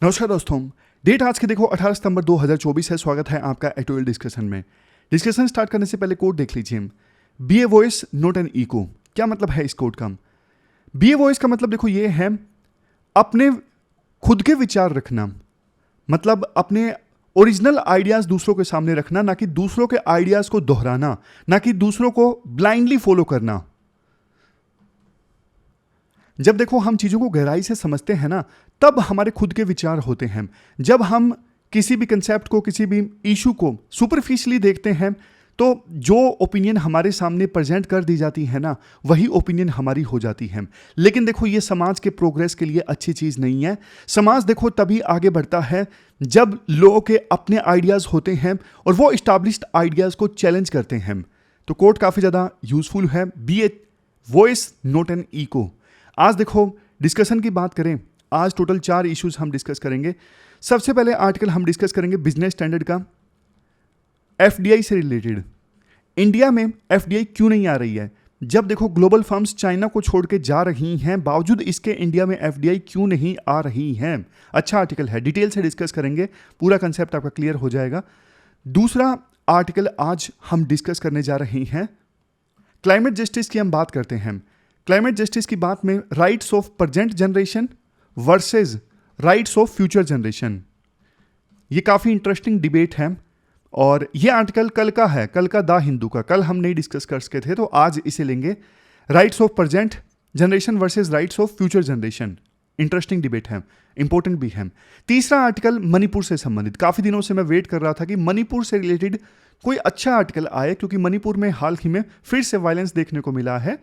नमस्कार दोस्तों। डेट आज के देखो 18 सितंबर 2024 है। स्वागत है आपका एटोएल डिस्कशन में। डिस्कशन स्टार्ट करने से पहले कोड देख लीजिए। Be a voice not an echo. क्या मतलब है इस कोड का? बी ए वॉइस का मतलब देखो ये है अपने खुद के विचार रखना, मतलब अपने ओरिजिनल आइडियाज दूसरों के सामने रखना, ना कि दूसरों के आइडियाज को दोहराना, ना कि दूसरों को ब्लाइंडली फॉलो करना। जब देखो हम चीज़ों को गहराई से समझते हैं ना, तब हमारे खुद के विचार होते हैं। जब हम किसी भी कंसेप्ट को, किसी भी इशू को सुपरफिशियली देखते हैं, तो जो ओपिनियन हमारे सामने प्रेजेंट कर दी जाती है ना, वही ओपिनियन हमारी हो जाती है। लेकिन देखो ये समाज के प्रोग्रेस के लिए अच्छी चीज़ नहीं है। समाज देखो तभी आगे बढ़ता है जब लोगों के अपने आइडियाज़ होते हैं और वो इस्टाब्लिश्ड आइडियाज़ को चैलेंज करते हैं। तो कोड काफ़ी ज़्यादा यूजफुल है, be a voice not an echo. आज देखो डिस्कशन की बात करें, आज टोटल 4 इश्यूज हम डिस्कस करेंगे। सबसे पहले आर्टिकल हम डिस्कस करेंगे बिजनेस स्टैंडर्ड का, एफडीआई से रिलेटेड। इंडिया में एफडीआई क्यों नहीं आ रही है? जब देखो ग्लोबल फर्म्स चाइना को छोड़ के जा रही हैं, बावजूद इसके इंडिया में एफडीआई क्यों नहीं आ रही हैं? अच्छा आर्टिकल है, डिटेल से डिस्कस करेंगे, पूरा कंसेप्ट आपका क्लियर हो जाएगा। दूसरा आर्टिकल आज हम डिस्कस करने जा रहे हैं, क्लाइमेट जस्टिस की हम बात करते हैं। क्लाइमेट जस्टिस की बात में rights of present generation versus rights of future generation, ये काफ़ी इंटरेस्टिंग डिबेट है। और ये आर्टिकल कल का है, कल का द हिंदू का, कल हम नहीं डिस्कस कर सके थे, तो आज इसे लेंगे। Rights of present generation versus rights of future generation, interesting debate है, इंपॉर्टेंट भी है। तीसरा आर्टिकल मणिपुर से संबंधित, काफ़ी दिनों से मैं वेट कर रहा था कि मणिपुर से रिलेटेड कोई अच्छा आर्टिकल आए, क्योंकि मणिपुर में हाल ही में फिर से वायलेंस देखने को मिला है।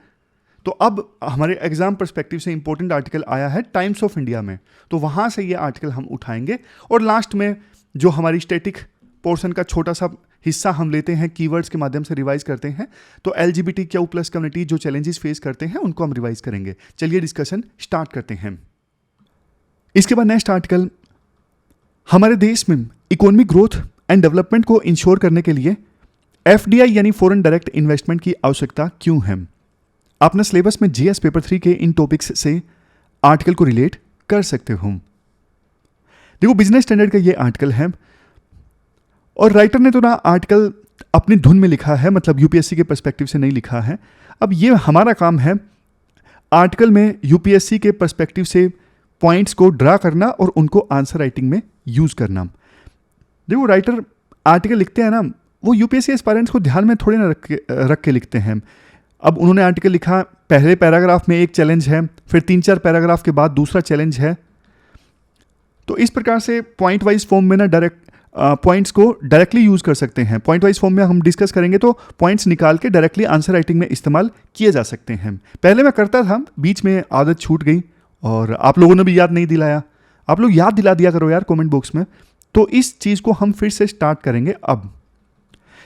तो अब हमारे एग्जाम पर्सपेक्टिव से इंपॉर्टेंट आर्टिकल आया है टाइम्स ऑफ इंडिया में, तो वहां से ये आर्टिकल हम उठाएंगे। और लास्ट में जो हमारी स्टैटिक पोर्शन का छोटा सा हिस्सा हम लेते हैं, कीवर्ड्स के माध्यम से रिवाइज करते हैं, तो LGBTQ+ कम्युनिटी जो चैलेंजेस फेस करते हैं उनको हम रिवाइज करेंगे। चलिए डिस्कशन स्टार्ट करते हैं। इसके बाद नेक्स्ट आर्टिकल, हमारे देश में इकोनॉमिक ग्रोथ एंड डेवलपमेंट को इंश्योर करने के लिए FDI यानी फॉरेन डायरेक्ट इन्वेस्टमेंट की आवश्यकता क्यों है? अपने सिलेबस में GS पेपर 3 के इन टॉपिक्स से आर्टिकल को रिलेट कर सकते हो। देखो बिजनेस स्टैंडर्ड का ये आर्टिकल है और राइटर ने तो ना आर्टिकल अपनी धुन में लिखा है, मतलब यूपीएससी के पर्सपेक्टिव से नहीं लिखा है। अब ये हमारा काम है आर्टिकल में यूपीएससी के पर्सपेक्टिव से पॉइंट्स को ड्रा करना और उनको आंसर राइटिंग में यूज करना। देखो राइटर आर्टिकल लिखते हैं ना, वो यूपीएससी एस्पायरेंट्स को ध्यान में थोड़े ना रख के लिखते हैं। अब उन्होंने आर्टिकल लिखा, पहले पैराग्राफ में एक चैलेंज है, फिर 3-4 पैराग्राफ के बाद दूसरा चैलेंज है। तो इस प्रकार से पॉइंट वाइज फॉर्म में ना डायरेक्ट पॉइंट्स को डायरेक्टली यूज कर सकते हैं। पॉइंट वाइज फॉर्म में हम डिस्कस करेंगे तो पॉइंट्स निकाल के डायरेक्टली आंसर राइटिंग में इस्तेमाल किए जा सकते हैं। पहले मैं करता था, बीच में आदत छूट गई और आप लोगों ने भी याद नहीं दिलाया। आप लोग याद दिला दिया करो यार कॉमेंट बॉक्स में। तो इस चीज़ को हम फिर से स्टार्ट करेंगे अब।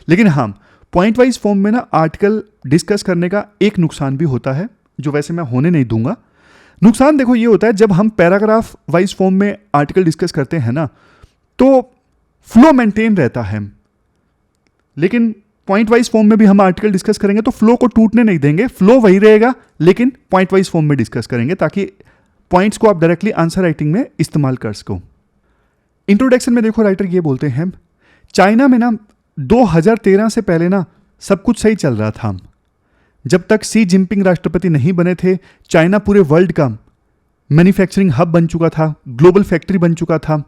लेकिन हाँ, पॉइंट वाइज फॉर्म में ना आर्टिकल डिस्कस करने का एक नुकसान भी होता है, जो वैसे मैं होने नहीं दूंगा। नुकसान देखो ये होता है, जब हम पैराग्राफ वाइज फॉर्म में आर्टिकल डिस्कस करते हैं ना, तो फ्लो मेंटेन रहता है। लेकिन पॉइंट वाइज फॉर्म में भी हम आर्टिकल डिस्कस करेंगे तो फ्लो को टूटने नहीं देंगे, फ्लो वही रहेगा, लेकिन पॉइंट वाइज फॉर्म में डिस्कस करेंगे ताकि पॉइंट्स को आप डायरेक्टली आंसर राइटिंग में इस्तेमाल कर सको। इंट्रोडक्शन में देखो राइटर ये बोलते हैं, चाइना में ना 2013 से पहले ना सब कुछ सही चल रहा था। जब तक शी जिनपिंग राष्ट्रपति नहीं बने थे, चाइना पूरे वर्ल्ड का मैन्युफैक्चरिंग हब बन चुका था, ग्लोबल फैक्ट्री बन चुका था।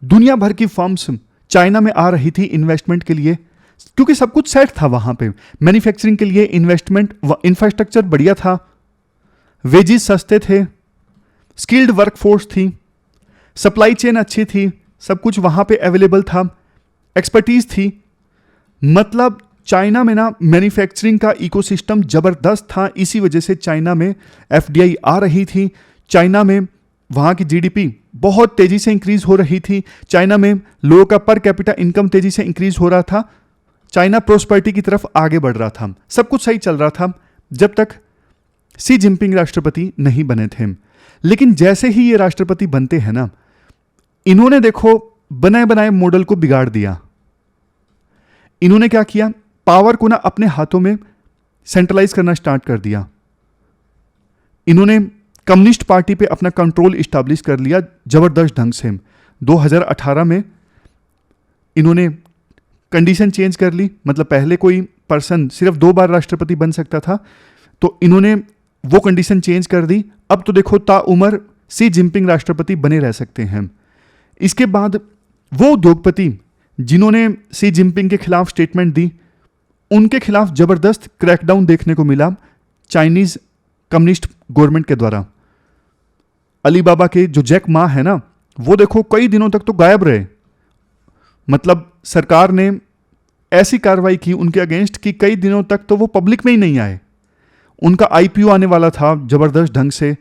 दुनिया भर की फर्म्स चाइना में आ रही थी इन्वेस्टमेंट के लिए, क्योंकि सब कुछ सेट था वहां पे। मैन्युफैक्चरिंग के लिए इन्वेस्टमेंट, इंफ्रास्ट्रक्चर बढ़िया था, वेजेस सस्ते थे, स्किल्ड वर्कफोर्स थी, सप्लाई चेन अच्छी थी, सब कुछ वहां पे अवेलेबल था, एक्सपर्टीज थी। मतलब चाइना में ना मैन्युफैक्चरिंग का इकोसिस्टम जबरदस्त था। इसी वजह से चाइना में FDI आ रही थी। चाइना में वहाँ की GDP बहुत तेजी से इंक्रीज हो रही थी। चाइना में लोगों का पर कैपिटा इनकम तेजी से इंक्रीज हो रहा था। चाइना प्रोस्पेरिटी की तरफ आगे बढ़ रहा था। सब कुछ सही चल रहा था जब तक शी जिनपिंग राष्ट्रपति नहीं बने थे। लेकिन जैसे ही ये राष्ट्रपति बनते हैं ना, इन्होंने देखो बनाए बनाए मॉडल को बिगाड़ दिया। इन्होंने क्या किया, पावर को ना अपने हाथों में सेंट्रलाइज करना स्टार्ट कर दिया। इन्होंने कम्युनिस्ट पार्टी पे अपना कंट्रोल इस्टेब्लिश कर लिया जबरदस्त ढंग से। 2018 में इन्होंने कंडीशन चेंज कर ली, मतलब पहले कोई पर्सन सिर्फ 2 बार राष्ट्रपति बन सकता था, तो इन्होंने वो कंडीशन चेंज कर दी। अब तो देखो ताउम्र शी जिनपिंग राष्ट्रपति बने रह सकते हैं। इसके बाद वो उद्योगपति जिन्होंने शी जिनपिंग के खिलाफ स्टेटमेंट दी, उनके खिलाफ जबरदस्त क्रैकडाउन देखने को मिला चाइनीज कम्युनिस्ट गवर्नमेंट के द्वारा। अलीबाबा के जो जैक मा है ना, वो देखो कई दिनों तक तो गायब रहे, मतलब सरकार ने ऐसी कार्रवाई की उनके अगेंस्ट कि कई दिनों तक तो वो पब्लिक में ही नहीं आए। उनका आईपीओ आने वाला था जबरदस्त ढंग से,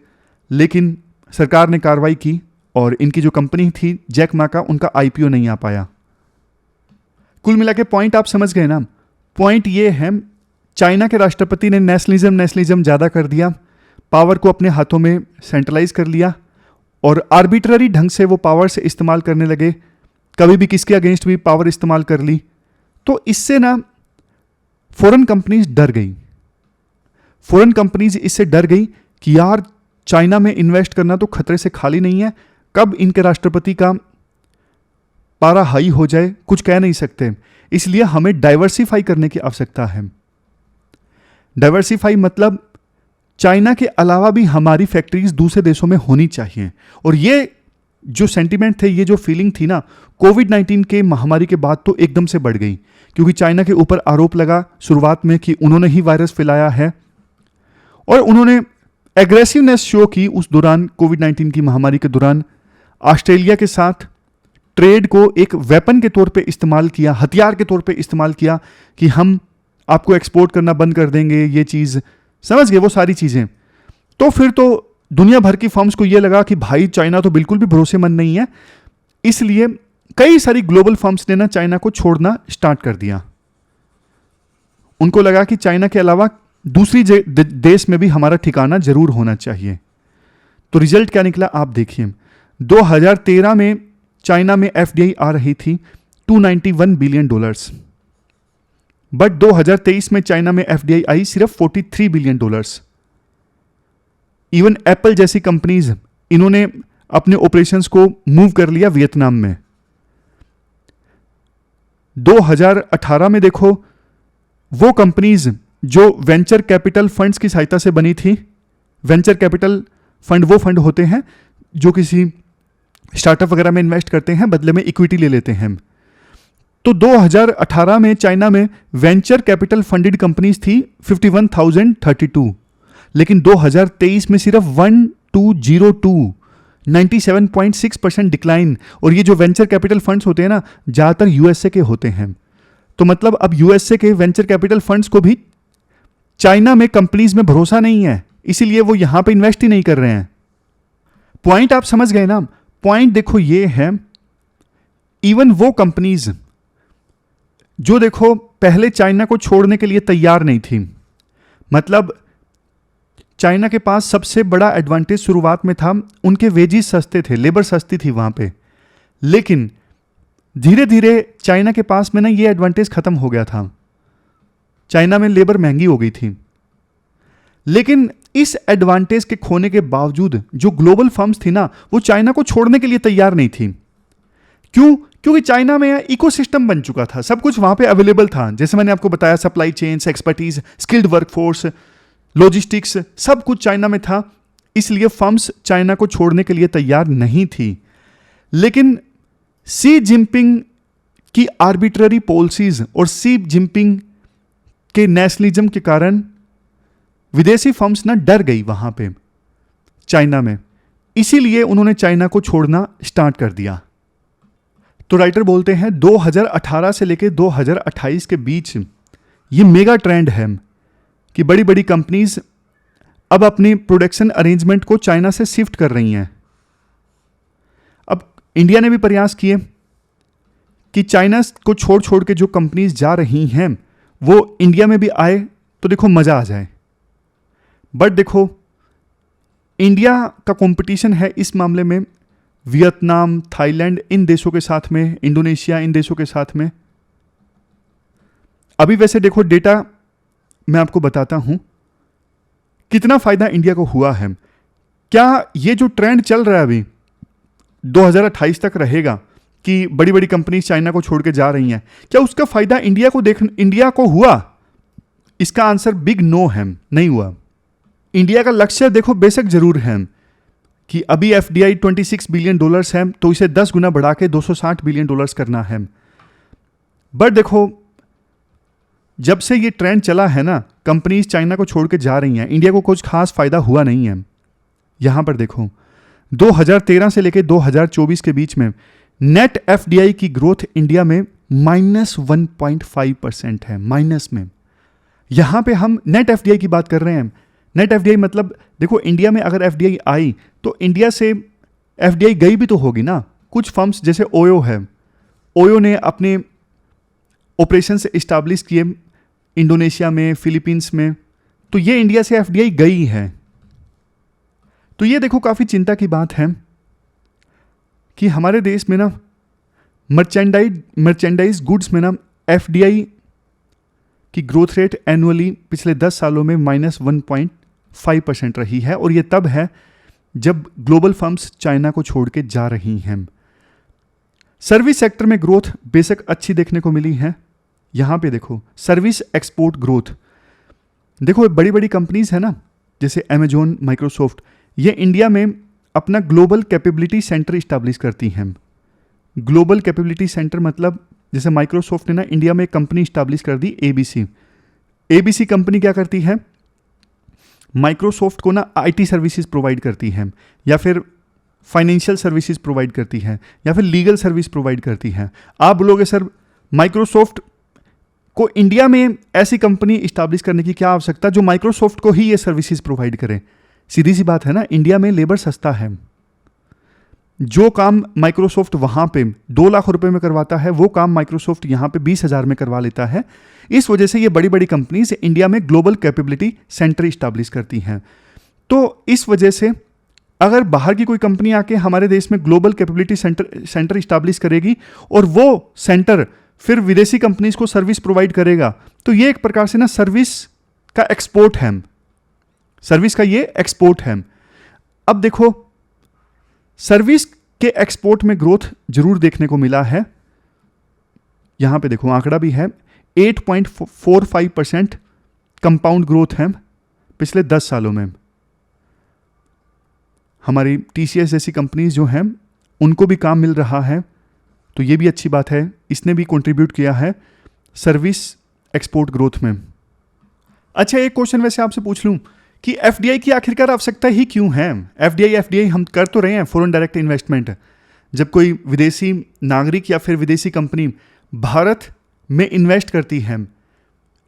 लेकिन सरकार ने कार्रवाई की और इनकी जो कंपनी थी जैक मा का, उनका आईपीओ नहीं आ पाया। कुल मिला के पॉइंट आप समझ गए ना। पॉइंट ये है, चाइना के राष्ट्रपति ने नेशनलिज्म ज़्यादा कर दिया, पावर को अपने हाथों में सेंट्रलाइज कर लिया और आर्बिट्ररी ढंग से वो पावर से इस्तेमाल करने लगे, कभी भी किसके अगेंस्ट भी पावर इस्तेमाल कर ली। तो इससे ना फॉरेन कंपनीज डर गई। फॉरेन कंपनीज इससे डर गई कि यार चाइना में इन्वेस्ट करना तो खतरे से खाली नहीं है, कब इनके राष्ट्रपति का पारा हाई हो जाए कुछ कह नहीं सकते, इसलिए हमें डाइवर्सिफाई करने की आवश्यकता है। डाइवर्सिफाई मतलब चाइना के अलावा भी हमारी फैक्ट्रीज दूसरे देशों में होनी चाहिए। और ये जो सेंटीमेंट थे, ये जो फीलिंग थी ना, कोविड-19 के महामारी के बाद तो एकदम से बढ़ गई, क्योंकि चाइना के ऊपर आरोप लगा शुरुआत में कि उन्होंने ही वायरस फैलाया है और उन्होंने एग्रेसिवनेस शो की उस दौरान, कोविड-19 की महामारी के दौरान। ऑस्ट्रेलिया के साथ ट्रेड को एक वेपन के तौर पे इस्तेमाल किया, हथियार के तौर पे इस्तेमाल किया कि हम आपको एक्सपोर्ट करना बंद कर देंगे, ये चीज़ समझ गए वो सारी चीज़ें। तो फिर तो दुनिया भर की फर्म्स को ये लगा कि भाई चाइना तो बिल्कुल भी भरोसेमंद नहीं है, इसलिए कई सारी ग्लोबल फर्म्स ने ना चाइना को छोड़ना स्टार्ट कर दिया। उनको लगा कि चाइना के अलावा दूसरी देश में भी हमारा ठिकाना जरूर होना चाहिए। तो रिजल्ट क्या निकला आप देखिए। 2013 में चाइना में एफडीआई आ रही थी $291 बिलियन, बट 2023 में चाइना में एफडीआई आई सिर्फ $43 बिलियन। इवन एप्पल जैसी कंपनीज, इन्होंने अपने ऑपरेशंस को मूव कर लिया वियतनाम में। 2018 में देखो वो कंपनीज जो वेंचर कैपिटल फंड्स की सहायता से बनी थी, वेंचर कैपिटल फंड वो फंड होते हैं जो किसी स्टार्टअप वगैरह में इन्वेस्ट करते हैं, बदले में इक्विटी ले लेते हैं। तो 2018 में चाइना में वेंचर कैपिटल फंडेड कंपनीज थी 51,032, लेकिन 2023 में सिर्फ 1202, 97.6% डिक्लाइन। और ये जो वेंचर कैपिटल फंड्स होते हैं ना, ज़्यादातर यूएसए के होते हैं। तो मतलब अब यूएसए के वेंचर कैपिटल फंड्स को भी चाइना में कंपनीज में भरोसा नहीं है, इसीलिए वो यहां पे इन्वेस्ट ही नहीं कर रहे हैं। पॉइंट आप समझ गए ना। पॉइंट देखो ये है, इवन वो कंपनीज जो देखो पहले चाइना को छोड़ने के लिए तैयार नहीं थी, मतलब चाइना के पास सबसे बड़ा एडवांटेज शुरुआत में था, उनके वेजेस सस्ते थे, लेबर सस्ती थी वहां पे, लेकिन धीरे धीरे चाइना के पास में ना ये एडवांटेज खत्म हो गया था। चाइना में लेबर महंगी हो गई थी, लेकिन इस एडवांटेज के खोने के बावजूद जो ग्लोबल फर्म्स थी ना, वो चाइना को छोड़ने के लिए तैयार नहीं थी। क्यों? क्योंकि चाइना में इकोसिस्टम बन चुका था, सब कुछ वहां पे अवेलेबल था। जैसे मैंने आपको बताया, supply chains, expertise, skilled workforce, logistics, सब कुछ चाइना में था, इसलिए फर्म्स चाइना को छोड़ने के लिए तैयार नहीं थी। लेकिन शी जिनपिंग की आर्बिट्ररी पॉलिसीज और शी जिनपिंग के नेशनलिज्म के कारण विदेशी फर्म्स ना डर गई वहां पे चाइना में, इसीलिए उन्होंने चाइना को छोड़ना स्टार्ट कर दिया। तो राइटर बोलते हैं 2018 से लेकर 2028 के बीच ये मेगा ट्रेंड है कि बड़ी बड़ी कंपनीज अब अपनी प्रोडक्शन अरेंजमेंट को चाइना से शिफ्ट कर रही हैं। अब इंडिया ने भी प्रयास किए कि चाइना को छोड़ छोड़ के जो कंपनीज जा रही हैं वो इंडिया में भी आए तो देखो मजा आ जाए। बट देखो इंडिया का कंपटीशन है इस मामले में वियतनाम, थाईलैंड, इन देशों के साथ में, इंडोनेशिया, इन देशों के साथ में। अभी वैसे देखो डेटा मैं आपको बताता हूं कितना फायदा इंडिया को हुआ है। क्या ये जो ट्रेंड चल रहा है अभी 2028 तक रहेगा कि बड़ी बड़ी कंपनी चाइना को छोड़ के जा रही हैं, क्या उसका फायदा इंडिया को हुआ? इसका आंसर बिग नो है, नहीं हुआ। इंडिया का लक्ष्य देखो बेशक जरूर है कि अभी एफडीआई $26 बिलियन है, तो इसे 10 गुना बढ़ा के $260 बिलियन करना है। बट देखो जब से ये ट्रेंड चला है ना, कंपनीज चाइना को छोड़ के जा रही हैं, इंडिया को कुछ खास फायदा हुआ नहीं है। यहां पर देखो 2013 से लेकर 2024 के बीच में नेट एफडीआई की ग्रोथ इंडिया में -1.5% है, माइनस में। यहां पे हम नेट एफडीआई की बात कर रहे हैं। नेट एफडीआई मतलब देखो इंडिया में अगर एफडीआई आई तो इंडिया से एफडीआई गई भी तो होगी ना। कुछ फर्म्स जैसे ओयो है, ओयो ने अपने ऑपरेशंस इस्टेब्लिश किए इंडोनेशिया में, फिलीपींस में, तो ये इंडिया से एफडीआई गई है। तो ये देखो काफी चिंता की बात है कि हमारे देश में ना मर्चेंडाइज गुड्स में ना एफडीआई की ग्रोथ रेट एनुअली पिछले 10 सालों में -1.5% रही है, और ये तब है जब ग्लोबल फर्म्स चाइना को छोड़ के जा रही हैं। सर्विस सेक्टर में ग्रोथ बेशक अच्छी देखने को मिली है। यहां पे देखो सर्विस एक्सपोर्ट ग्रोथ, देखो बड़ी बड़ी कंपनीज है ना जैसे अमेजोन, माइक्रोसॉफ्ट, ये इंडिया में अपना ग्लोबल कैपेबिलिटी सेंटर इस्टेब्लिश करती हैं। ग्लोबल कैपेबिलिटी सेंटर मतलब जैसे माइक्रोसॉफ्ट ने ना इंडिया में एक कंपनी इस्टेब्लिश कर दी, एबीसी कंपनी क्या करती है, माइक्रोसॉफ्ट को ना आईटी सर्विसेज प्रोवाइड करती है, या फिर फाइनेंशियल सर्विसेज प्रोवाइड करती है, या फिर लीगल सर्विस प्रोवाइड करती है। आप बोलोगे सर माइक्रोसॉफ्ट को इंडिया में ऐसी कंपनी इस्टेब्लिश करने की क्या आवश्यकता जो माइक्रोसॉफ्ट को ही ये सर्विसेज प्रोवाइड करे? सीधी सी बात है ना, इंडिया में लेबर सस्ता है। जो काम माइक्रोसॉफ्ट वहां पे 2 लाख रुपए में करवाता है, वो काम माइक्रोसॉफ्ट यहां पे 20,000 में करवा लेता है। इस वजह से ये बड़ी बड़ी कंपनीज इंडिया में ग्लोबल कैपेबिलिटी सेंटर इस्टेब्लिश करती हैं। तो इस वजह से अगर बाहर की कोई कंपनी आके हमारे देश में ग्लोबल कैपेबिलिटी सेंटर इस्टेब्लिश करेगी और वो सेंटर फिर विदेशी कंपनीज को सर्विस प्रोवाइड करेगा, तो ये एक प्रकार से ना सर्विस का एक्सपोर्ट है, सर्विस का ये एक्सपोर्ट है। अब देखो सर्विस के एक्सपोर्ट में ग्रोथ जरूर देखने को मिला है। यहां पे देखो आंकड़ा भी है 8.45% कंपाउंड ग्रोथ है पिछले 10 सालों में। हमारी टीसीएस जैसी कंपनीज जो हैं उनको भी काम मिल रहा है, तो ये भी अच्छी बात है। इसने भी कंट्रीब्यूट किया है सर्विस एक्सपोर्ट ग्रोथ में। अच्छा, एक क्वेश्चन वैसे आपसे पूछ लूं कि एफडीआई की आखिरकार आवश्यकता ही क्यों है? एफडीआई हम कर तो रहे हैं, फॉरेन डायरेक्ट इन्वेस्टमेंट। जब कोई विदेशी नागरिक या फिर विदेशी कंपनी भारत में इन्वेस्ट करती है,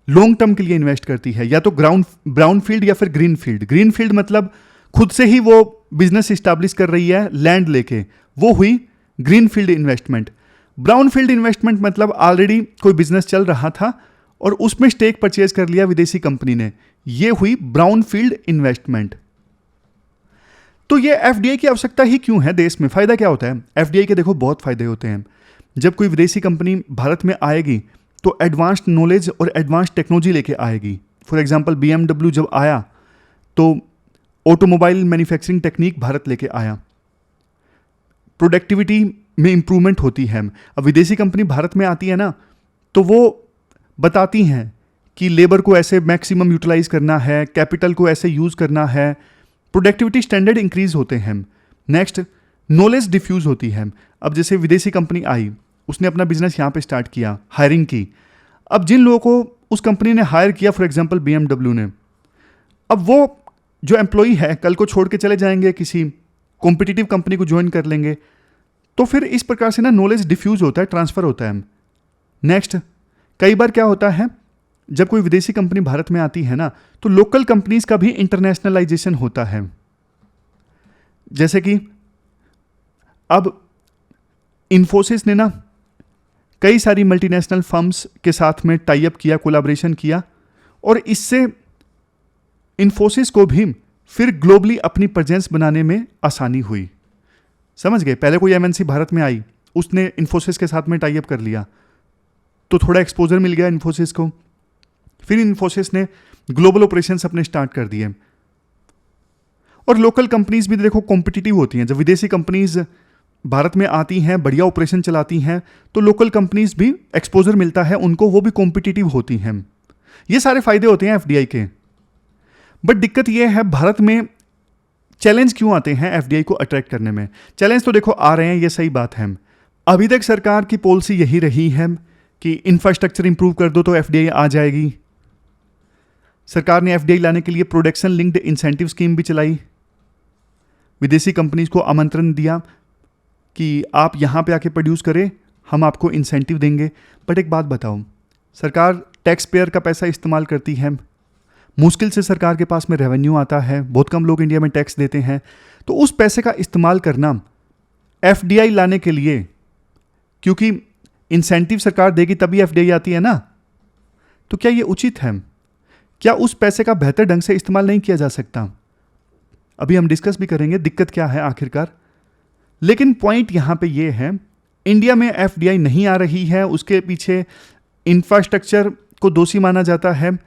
लॉन्ग टर्म के लिए इन्वेस्ट करती है, या तो ब्राउन फील्ड या फिर ग्रीन फील्ड। ग्रीन फील्ड मतलब खुद से ही वो बिजनेस इस्टेब्लिश कर रही है लैंड लेके, वो हुई green field investment. Brown field investment मतलब ऑलरेडी कोई बिजनेस चल रहा था और उसमें स्टेक परचेज कर लिया विदेशी कंपनी ने, ये हुई ब्राउन फील्ड इन्वेस्टमेंट। तो ये एफडीआई की आवश्यकता ही क्यों है? देश में फायदा क्या होता है? एफडीआई के देखो बहुत फायदे होते हैं। जब कोई विदेशी कंपनी भारत में आएगी तो एडवांस्ड नॉलेज और एडवांस्ड टेक्नोलॉजी लेके आएगी। फॉर एग्जांपल BMW जब आया तो ऑटोमोबाइल मैन्युफैक्चरिंग टेक्निक भारत लेके आया, प्रोडक्टिविटी में इंप्रूवमेंट होती है। अब विदेशी कंपनी भारत में आती है ना, तो वो बताती हैं कि लेबर को ऐसे मैक्सिमम यूटिलाइज करना है, कैपिटल को ऐसे यूज करना है, प्रोडक्टिविटी स्टैंडर्ड इंक्रीज होते हैं। नेक्स्ट, नॉलेज डिफ्यूज होती है। अब जैसे विदेशी कंपनी आई, उसने अपना बिजनेस यहाँ पे स्टार्ट किया, हायरिंग की। अब जिन लोगों को उस कंपनी ने हायर किया, फॉर एग्जांपल BMW ने, अब वो जो एम्प्लॉई है कल को छोड़ के चले जाएंगे, किसी कॉम्पिटिटिव कंपनी को ज्वाइन कर लेंगे, तो फिर इस प्रकार से ना नॉलेज डिफ्यूज होता है, ट्रांसफर होता है। नेक्स्ट, कई बार क्या होता है जब कोई विदेशी कंपनी भारत में आती है ना, तो लोकल कंपनीज का भी इंटरनेशनलाइजेशन होता है। जैसे कि अब इन्फोसिस ने ना कई सारी मल्टीनेशनल फर्म्स के साथ में टाई अप किया, कोलैबोरेशन किया, और इससे इन्फोसिस को भी फिर ग्लोबली अपनी प्रेजेंस बनाने में आसानी हुई। समझ गए? पहले कोई एमएनसी भारत में आई, उसने इन्फोसिस के साथ में टाई अप कर लिया, तो थोड़ा एक्सपोजर मिल गया इन्फोसिस को। फिर इन्फोसिस ने ग्लोबल ऑपरेशंस अपने स्टार्ट कर दिए, और लोकल कंपनीज भी देखो कॉम्पिटिटिव होती हैं। जब विदेशी कंपनीज भारत में आती हैं, बढ़िया ऑपरेशन चलाती हैं, तो लोकल कंपनीज भी एक्सपोजर मिलता है उनको, वो भी कॉम्पिटिटिव होती हैं। ये सारे फायदे होते हैं एफडीआई के। बट दिक्कत ये है भारत में चैलेंज क्यों आते हैं एफडीआई को अट्रैक्ट करने में। चैलेंज तो देखो आ रहे हैं, ये सही बात है। अभी तक सरकार की पॉलिसी यही रही है कि इंफ्रास्ट्रक्चर इंप्रूव कर दो तो एफडीआई आ जाएगी। सरकार ने एफडीआई लाने के लिए प्रोडक्शन लिंक्ड इंसेंटिव स्कीम भी चलाई, विदेशी कंपनीज को आमंत्रण दिया कि आप यहां पे आके प्रोड्यूस करें, हम आपको इंसेंटिव देंगे। बट एक बात बताओ, सरकार टैक्स पेयर का पैसा इस्तेमाल करती है, मुश्किल से सरकार के पास में रेवेन्यू आता है, बहुत कम लोग इंडिया में टैक्स देते हैं, तो उस पैसे का इस्तेमाल करना एफडीआई लाने के लिए, क्योंकि इंसेंटिव सरकार देगी तभी एफडीआई आती है ना, तो क्या ये उचित है? क्या उस पैसे का बेहतर ढंग से इस्तेमाल नहीं किया जा सकता? अभी हम डिस्कस भी करेंगे दिक्कत क्या है आखिरकार। लेकिन पॉइंट यहां पे ये है, इंडिया में एफडीआई नहीं आ रही है, उसके पीछे इंफ्रास्ट्रक्चर को दोषी माना जाता है,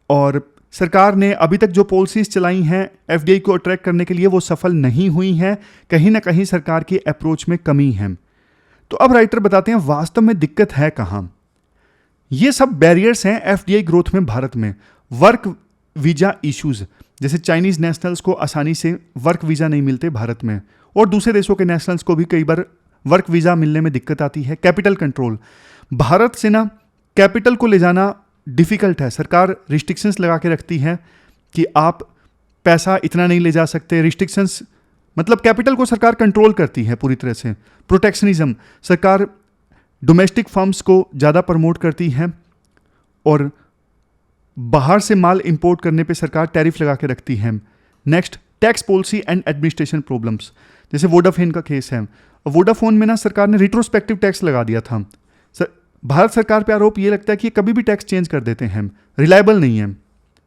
और सरकार ने अभी तक जो पॉलिसीज चलाई हैं एफडीआई को अट्रैक्ट करने के लिए वो सफल नहीं हुई हैं। कहीं ना कहीं सरकार की अप्रोच में कमी है। तो अब राइटर बताते हैं वास्तव में दिक्कत है कहां। ये सब बैरियर्स हैं एफडीआई ग्रोथ में भारत में। वर्क वीजा इश्यूज, जैसे चाइनीज नेशनल्स को आसानी से वर्क वीजा नहीं मिलते भारत में, और दूसरे देशों के नेशनल्स को भी कई बार वर्क वीजा मिलने में दिक्कत आती है। कैपिटल कंट्रोल, भारत से ना कैपिटल को ले जाना डिफिकल्ट है। सरकार रिस्ट्रिक्शंस लगा के रखती है कि आप पैसा इतना नहीं ले जा सकते। रिस्ट्रिक्शंस मतलब कैपिटल को सरकार कंट्रोल करती है पूरी तरह से। प्रोटेक्शनिज्म, सरकार डोमेस्टिक फर्म्स को ज़्यादा प्रमोट करती है, और बाहर से माल इंपोर्ट करने पे सरकार टैरिफ लगा के रखती है। Next, tax policy and administration problems, जैसे वोडाफोन का केस है। वोडाफोन में ना सरकार ने रिट्रोस्पेक्टिव टैक्स लगा दिया था। भारत सरकार पे आरोप ये लगता है कि ये कभी भी टैक्स चेंज कर देते हैं, रिलायबल नहीं है।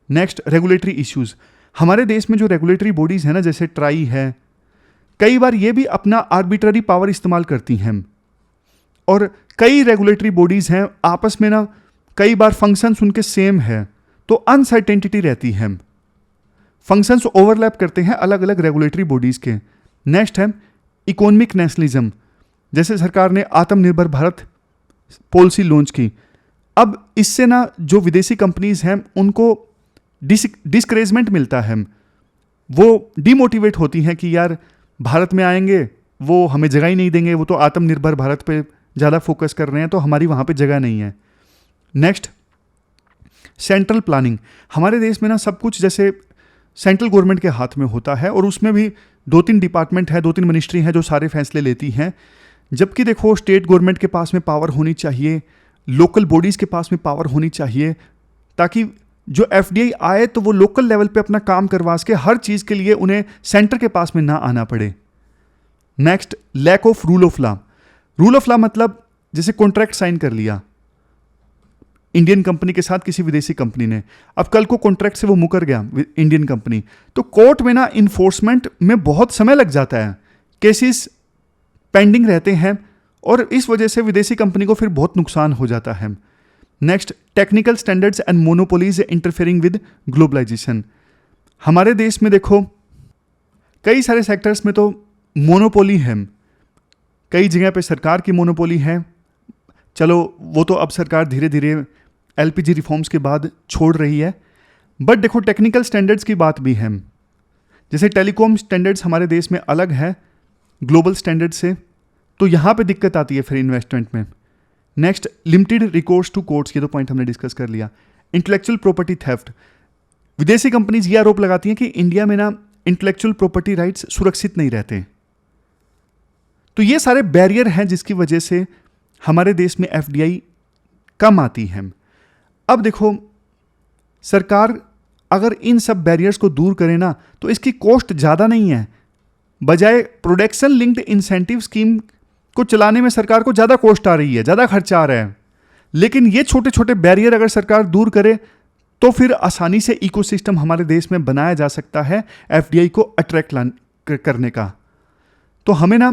नेक्स्ट, रेगुलेटरी इश्यूज, हमारे देश में जो रेगुलेटरी बॉडीज है ना, जैसे ट्राई है, कई बार ये भी अपना आर्बिट्ररी पावर इस्तेमाल करती हैं, और कई रेगुलेटरी बॉडीज हैं आपस में ना कई बार फंक्शंस उनके सेम है, तो अनसर्टेनिटी रहती है, फंक्शंस ओवरलैप करते हैं अलग अलग रेगुलेटरी बॉडीज के। नेक्स्ट है इकोनॉमिक नेशनलिज्म, जैसे सरकार ने आत्मनिर्भर भारत पॉलिसी लॉन्च की। अब इससे ना जो विदेशी कंपनीज हैं उनको डिस्करेजमेंट मिलता है, वो डिमोटिवेट होती हैं कि यार भारत में आएंगे वो हमें जगह ही नहीं देंगे, वो तो आत्मनिर्भर भारत पे ज़्यादा फोकस कर रहे हैं, तो हमारी वहाँ पे जगह नहीं है। नेक्स्ट, सेंट्रल प्लानिंग, हमारे देश में ना सब कुछ जैसे सेंट्रल गवर्नमेंट के हाथ में होता है, और उसमें भी 2-3 डिपार्टमेंट है, 2-3 मिनिस्ट्री हैं जो सारे फैसले लेती हैं, जबकि देखो स्टेट गवर्नमेंट के पास में पावर होनी चाहिए, लोकल बॉडीज़ के पास में पावर होनी चाहिए, ताकि जो एफडीआई आए तो वो लोकल लेवल पे अपना काम करवा सके, हर चीज़ के लिए उन्हें सेंटर के पास में ना आना पड़े। Next, lack of rule of law. Rule of law मतलब जैसे कॉन्ट्रैक्ट साइन कर लिया इंडियन कंपनी के साथ किसी विदेशी कंपनी ने, अब कल को कॉन्ट्रैक्ट से वो मुकर गया इंडियन कंपनी, तो कोर्ट में ना इन्फोर्समेंट में बहुत समय लग जाता है, केसेस पेंडिंग रहते हैं, और इस वजह से विदेशी कंपनी को फिर बहुत नुकसान हो जाता है। Next, technical standards and monopolies interfering with globalization, हमारे देश में देखो कई सारे सेक्टर्स में तो मोनोपोली है, कई जगह पे सरकार की मोनोपोली है। चलो वो तो अब सरकार धीरे धीरे एलपीजी रिफॉर्म्स के बाद छोड़ रही है, बट देखो टेक्निकल स्टैंडर्ड्स की बात भी है, जैसे टेलीकॉम स्टैंडर्ड्स हमारे देश में अलग है ग्लोबल स्टैंडर्ड से, तो यहाँ पे दिक्कत आती है फिर इन्वेस्टमेंट में। Next, limited recourse to courts, ये तो पॉइंट हमने डिस्कस कर लिया। इंटेलेक्चुअल प्रॉपर्टी थेफ्ट, विदेशी कंपनीज ये आरोप लगाती हैं कि इंडिया में ना इंटेलेक्चुअल प्रॉपर्टी राइट्स सुरक्षित नहीं रहते, तो ये सारे बैरियर हैं जिसकी वजह से हमारे देश में एफडीआई कम आती है। अब देखो सरकार अगर इन सब बैरियर्स को दूर करे ना तो इसकी कॉस्ट ज़्यादा नहीं है, बजाय प्रोडक्शन लिंक्ड इंसेंटिव स्कीम को चलाने में सरकार को ज़्यादा कॉस्ट आ रही है, ज़्यादा खर्चा आ रहा है। लेकिन ये छोटे छोटे बैरियर अगर सरकार दूर करे तो फिर आसानी से इकोसिस्टम हमारे देश में बनाया जा सकता है एफडीआई को अट्रैक्ट करने का। तो हमें ना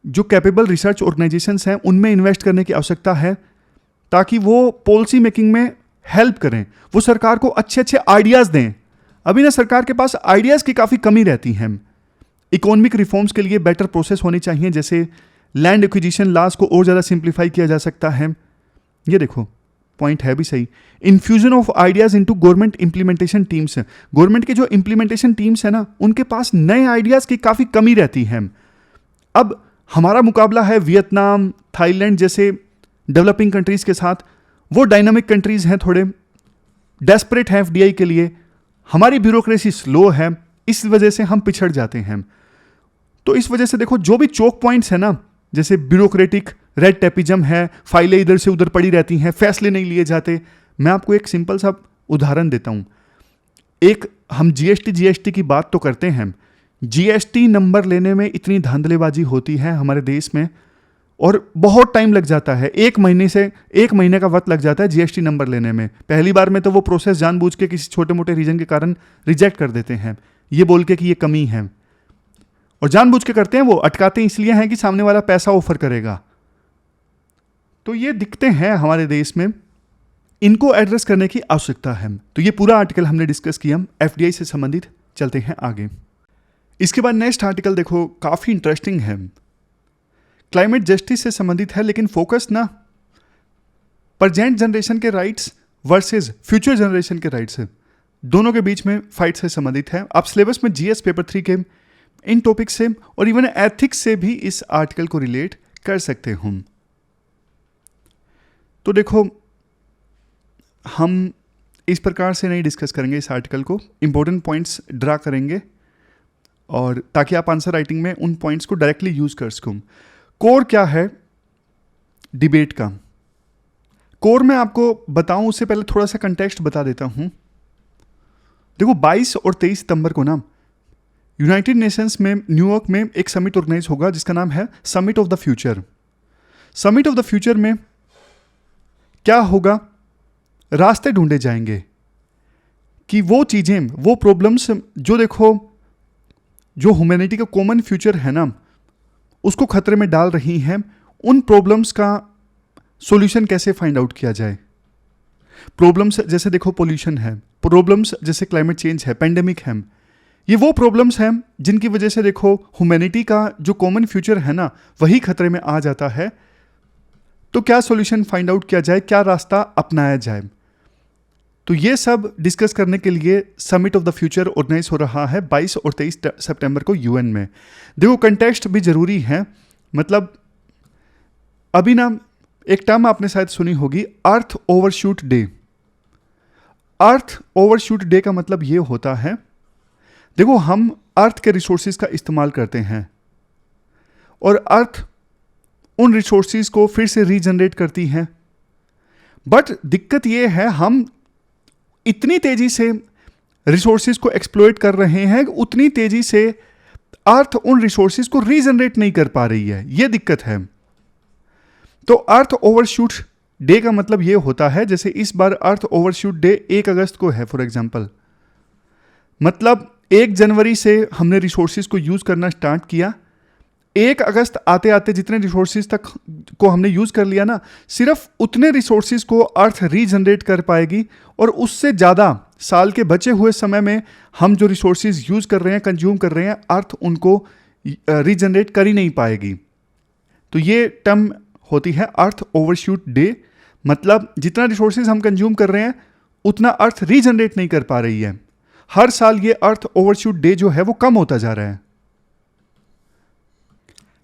जो कैपेबल रिसर्च ऑर्गेनाइजेशंस हैं उनमें इन्वेस्ट करने की आवश्यकता है, ताकि वो पॉलिसी मेकिंग में हेल्प करें, वो सरकार को अच्छे अच्छे आइडियाज़ दें। अभी ना सरकार के पास आइडियाज़ की काफ़ी कमी रहती है। इकोनॉमिक रिफॉर्म्स के लिए बेटर प्रोसेस होनी चाहिए, जैसे लैंड एक्विजिशन लॉज को और ज़्यादा सिंप्लीफाई किया जा सकता है। ये देखो पॉइंट है भी सही। Infusion of ideas into government implementation teams. Government के जो इंप्लीमेंटेशन टीम्स है ना, उनके पास नए आइडियाज़ की काफ़ी कमी रहती है। अब हमारा मुकाबला है वियतनाम, थाईलैंड जैसे डेवलपिंग कंट्रीज़ के साथ। वो डायनामिक कंट्रीज़ हैं, थोड़े डेस्परेट हैं एफडीआई के लिए। हमारी ब्यूरोक्रेसी स्लो है, इस वजह से हम पिछड़ जाते हैं। तो इस वजह से देखो जो भी चोक पॉइंट्स है ना, जैसे ब्यूरोक्रेटिक रेड टेपिज्म है, फाइलें इधर से उधर पड़ी रहती हैं, फैसले नहीं लिए जाते। मैं आपको एक सिंपल सा उदाहरण देता हूं। एक हम जीएसटी की बात तो करते हैं, जीएसटी नंबर लेने में इतनी धांधलेबाजी होती है हमारे देश में, और बहुत टाइम लग जाता है। एक महीने का वक्त लग जाता है जीएसटी नंबर लेने में। पहली बार में तो वो प्रोसेस जानबूझ के किसी छोटे मोटे रीजन के कारण रिजेक्ट कर देते हैं, ये बोल के कि ये कमी है, और जानबूझ के करते हैं। वो अटकाते इसलिए हैं कि सामने वाला पैसा ऑफर करेगा। तो ये दिक्कतें हैं हमारे देश में, इनको एड्रेस करने की आवश्यकता है। तो ये पूरा आर्टिकल हमने डिस्कस किया एफडीआई से संबंधित। चलते हैं आगे। इसके बाद नेक्स्ट आर्टिकल देखो, काफ़ी इंटरेस्टिंग है, क्लाइमेट जस्टिस से संबंधित है, लेकिन फोकस ना प्रेजेंट जनरेशन के राइट्स वर्सेस फ्यूचर जनरेशन के राइट्स है, दोनों के बीच में फाइट से संबंधित है। आप सिलेबस में जीएस पेपर 3 के इन टॉपिक से और इवन एथिक्स से भी इस आर्टिकल को रिलेट कर सकते हो। तो देखो हम इस प्रकार से नहीं डिस्कस करेंगे इस आर्टिकल को, इंपॉर्टेंट पॉइंट्स ड्रा करेंगे, और ताकि आप आंसर राइटिंग में उन पॉइंट्स को डायरेक्टली यूज कर सको। कोर क्या है डिबेट का? कोर में आपको बताऊं उससे पहले थोड़ा सा कंटेक्स्ट बता देता हूं। देखो 22 और 23 सितंबर को ना यूनाइटेड नेशंस में न्यूयॉर्क में एक समिट ऑर्गेनाइज होगा जिसका नाम है summit of the future. Summit of the future में क्या होगा, रास्ते ढूंढे जाएंगे कि वो चीज़ें, वो प्रॉब्लम्स जो देखो जो ह्यूमैनिटी का कॉमन फ्यूचर है ना उसको खतरे में डाल रही हैं, उन प्रॉब्लम्स का सॉल्यूशन कैसे फाइंड आउट किया जाए। प्रॉब्लम्स जैसे देखो पोल्यूशन है, प्रॉब्लम्स जैसे क्लाइमेट चेंज है, पेंडेमिक है, ये वो प्रॉब्लम्स हैं जिनकी वजह से देखो ह्यूमैनिटी का जो कॉमन फ्यूचर है ना वही खतरे में आ जाता है। तो क्या सॉल्यूशन फाइंड आउट किया जाए, क्या रास्ता अपनाया जाए, तो ये सब डिस्कस करने के लिए summit of the future organize हो रहा है 22 और 23 सितंबर को यूएन में। देखो कंटेक्स्ट भी जरूरी है, मतलब अभी ना एक टर्म आपने शायद सुनी होगी, अर्थ ओवरशूट डे। अर्थ ओवरशूट डे का मतलब ये होता है, देखो हम अर्थ के रिसोर्सेज का इस्तेमाल करते हैं और अर्थ उन रिसोर्सेज को फिर से रीजनरेट करती है, बट दिक्कत ये है हम इतनी तेजी से रिसोर्सेज को एक्सप्लॉइट कर रहे हैं, उतनी तेजी से अर्थ उन रिसोर्सेज को रीजनरेट नहीं कर पा रही है, ये दिक्कत है। तो अर्थ ओवरशूट डे का मतलब ये होता है, जैसे इस बार अर्थ ओवरशूट डे 1 अगस्त को है फॉर एग्जांपल, मतलब 1 जनवरी से हमने रिसोर्सेज को यूज करना स्टार्ट किया, 1 अगस्त आते आते जितने रिसोर्सेज तक को हमने यूज कर लिया ना, सिर्फ उतने रिसोर्सेज को अर्थ रीजनरेट कर पाएगी, और उससे ज़्यादा साल के बचे हुए समय में हम जो रिसोर्सेज यूज कर रहे हैं, कंज्यूम कर रहे हैं, अर्थ उनको रीजनरेट कर ही नहीं पाएगी। तो ये टर्म होती है अर्थ ओवरशूट डे, मतलब जितना रिसोर्सेज हम कंज्यूम कर रहे हैं उतना अर्थ रीजनरेट नहीं कर पा रही है। हर साल ये अर्थ ओवरशूट डे जो है वो कम होता जा रहा है।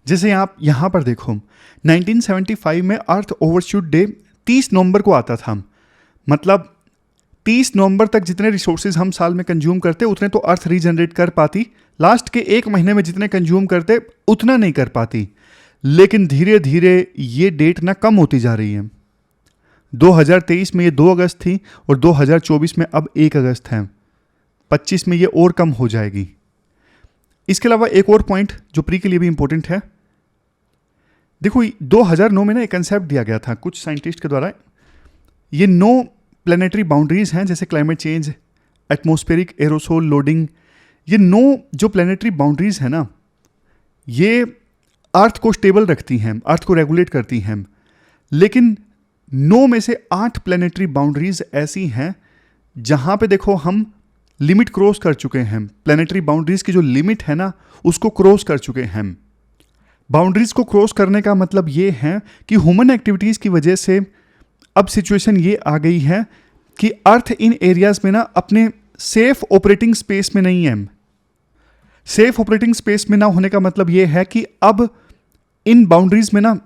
जैसे आप यहां पर देखो 1975 में अर्थ ओवरशूट डे 30 नवंबर को आता था, मतलब 30 नवंबर तक जितने रिसोर्सेज हम साल में कंज्यूम करते उतने तो अर्थ रीजनरेट कर पाती, लास्ट के 1 महीने में जितने कंज्यूम करते उतना नहीं कर पाती। लेकिन धीरे धीरे ये डेट ना कम होती जा रही है। 2023 में ये 2 अगस्त थी और 2024 में अब 1 अगस्त है, 25 में ये और कम हो जाएगी। इसके अलावा एक और पॉइंट जो प्री के लिए भी इंपॉर्टेंट है, देखो 2009 में ना एक कंसेप्ट दिया गया था कुछ साइंटिस्ट के द्वारा, ये 9 प्लेनेटरी बाउंड्रीज हैं, जैसे climate change, atmospheric aerosol loading, ये 9 जो प्लेनेटरी बाउंड्रीज है ना ये अर्थ को स्टेबल रखती हैं, अर्थ को रेगुलेट करती हैं, लेकिन 9 में से 8 प्लेनेटरी बाउंड्रीज ऐसी हैं जहां पे देखो हम लिमिट क्रॉस कर चुके हैं, प्लानिटरी बाउंड्रीज की जो लिमिट है ना उसको क्रॉस कर चुके हैं। बाउंड्रीज को क्रॉस करने का मतलब ये है कि ह्यूमन एक्टिविटीज़ की वजह से अब सिचुएशन ये आ गई है कि अर्थ इन एरियाज में ना अपने सेफ ऑपरेटिंग स्पेस में नहीं है। सेफ ऑपरेटिंग स्पेस में ना होने का मतलब ये है कि अब इन बाउंड्रीज में ना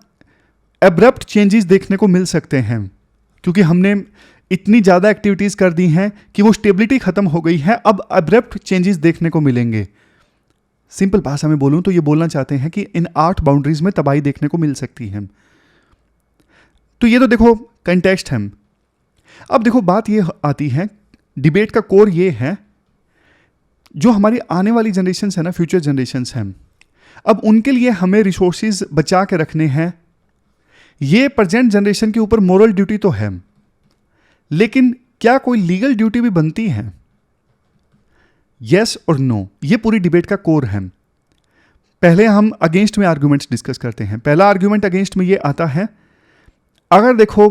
एब्रप्ट चेंजेस देखने को मिल सकते हैं, क्योंकि हमने इतनी ज़्यादा एक्टिविटीज़ कर दी हैं कि वो स्टेबिलिटी ख़त्म हो गई है। अब एब्रप्ट चेंजेस देखने को मिलेंगे। सिंपल भाषा में बोलूं तो ये बोलना चाहते हैं कि इन 8 बाउंड्रीज में तबाही देखने को मिल सकती है। तो ये तो देखो कंटेक्स्ट है। अब देखो बात ये आती है, डिबेट का कोर ये है, जो हमारी आने वाली जनरेशन्स है ना, फ्यूचर जनरेशन्स हैं, अब उनके लिए हमें रिसोर्सेज बचा के रखने हैं। ये प्रेजेंट जनरेशन के ऊपर मोरल ड्यूटी तो है, लेकिन क्या कोई लीगल ड्यूटी भी बनती है? यस और नो, ये पूरी डिबेट का कोर है। पहले हम अगेंस्ट में आर्ग्यूमेंट्स डिस्कस करते हैं। पहला आर्ग्यूमेंट अगेंस्ट में ये आता है, अगर देखो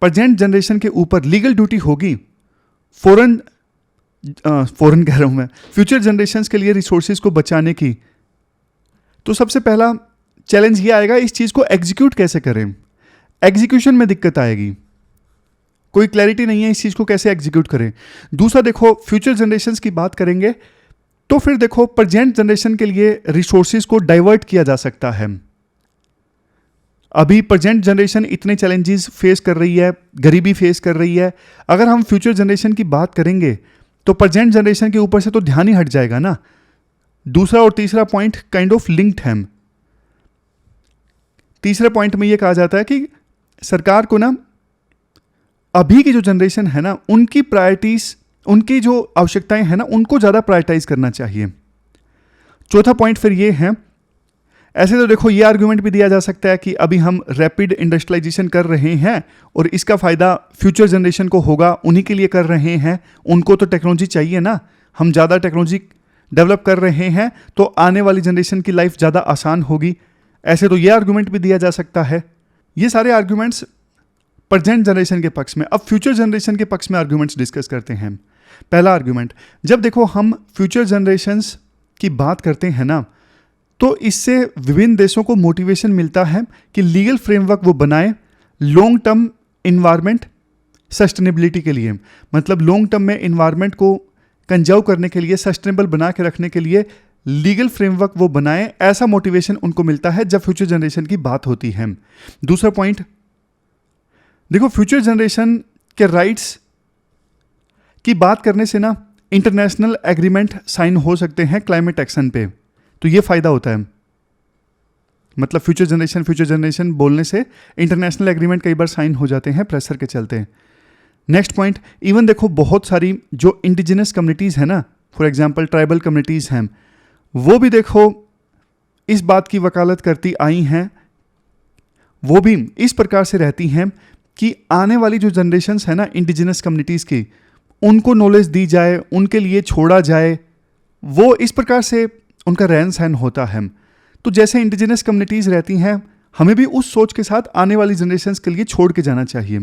प्रेजेंट जनरेशन के ऊपर लीगल ड्यूटी होगी फॉरेन कह रहा हूं मैं, फ्यूचर जनरेशन्स के लिए रिसोर्सेज को बचाने की, तो सबसे पहला चैलेंज ये आएगा इस चीज़ को एग्जीक्यूट कैसे करें। एग्जीक्यूशन में दिक्कत आएगी, कोई क्लैरिटी नहीं है इस चीज़ को कैसे एग्जीक्यूट करें। दूसरा देखो, फ्यूचर जनरेशन्स की बात करेंगे तो फिर देखो प्रेजेंट जनरेशन के लिए रिसोर्सेज को डाइवर्ट किया जा सकता है। अभी प्रेजेंट जनरेशन इतने चैलेंजेस फेस कर रही है, गरीबी फेस कर रही है, अगर हम फ्यूचर जनरेशन की बात करेंगे तो प्रेजेंट जनरेशन के ऊपर से तो ध्यान ही हट जाएगा ना। दूसरा और तीसरा पॉइंट काइंड ऑफ लिंक्ड है। तीसरे पॉइंट में यह कहा जाता है कि सरकार को ना अभी की जो जनरेशन है ना उनकी प्रायोरिटीज, उनकी जो आवश्यकताएं हैं ना उनको ज़्यादा प्रायोरिटाइज करना चाहिए। चौथा पॉइंट फिर ये है, ऐसे तो देखो ये आर्गुमेंट भी दिया जा सकता है कि अभी हम रैपिड इंडस्ट्रियलाइजेशन कर रहे हैं और इसका फ़ायदा फ्यूचर जनरेशन को होगा, उन्हीं के लिए कर रहे हैं, उनको तो टेक्नोलॉजी चाहिए ना, हम ज़्यादा टेक्नोलॉजी डेवलप कर रहे हैं तो आने वाली जनरेशन की लाइफ ज़्यादा आसान होगी। ऐसे तो ये आर्गुमेंट भी दिया जा सकता है। ये सारे आर्गुमेंट्स प्रेजेंट जनरेशन के पक्ष में। अब फ्यूचर जनरेशन के पक्ष में आर्गुमेंट्स डिस्कस करते हैं। पहला आर्गुमेंट, जब देखो हम फ्यूचर जनरेशन्स की बात करते हैं ना तो इससे विभिन्न देशों को मोटिवेशन मिलता है कि लीगल फ्रेमवर्क वो बनाए लॉन्ग टर्म इन्वायरमेंट सस्टेनेबिलिटी के लिए, मतलब लॉन्ग टर्म में इन्वायरमेंट को कंजर्व करने के लिए, सस्टेनेबल बना के रखने के लिए लीगल फ्रेमवर्क वो बनाए। ऐसा मोटिवेशन उनको मिलता है जब फ्यूचर जनरेशन की बात होती है। दूसरा पॉइंट देखो, फ्यूचर जनरेशन के राइट्स की बात करने से ना इंटरनेशनल एग्रीमेंट साइन हो सकते हैं क्लाइमेट एक्शन पे, तो ये फायदा होता है। मतलब फ्यूचर जनरेशन बोलने से इंटरनेशनल एग्रीमेंट कई बार साइन हो जाते हैं प्रेशर के चलते। नेक्स्ट पॉइंट, इवन देखो बहुत सारी जो इंडिजिनस कम्युनिटीज़ है ना, फॉर एग्जांपल ट्राइबल कम्युनिटीज़ हैं, वो भी देखो इस बात की वकालत करती आई हैं, वो भी इस प्रकार से रहती हैं कि आने वाली जो जनरेशन्स है ना इंडिजिनस कम्युनिटीज़ की, उनको नॉलेज दी जाए, उनके लिए छोड़ा जाए, वो इस प्रकार से उनका रहन सहन होता है। तो जैसे इंडिजिनस कम्युनिटीज़ रहती हैं, हमें भी उस सोच के साथ आने वाली जनरेशन्स के लिए छोड़ के जाना चाहिए।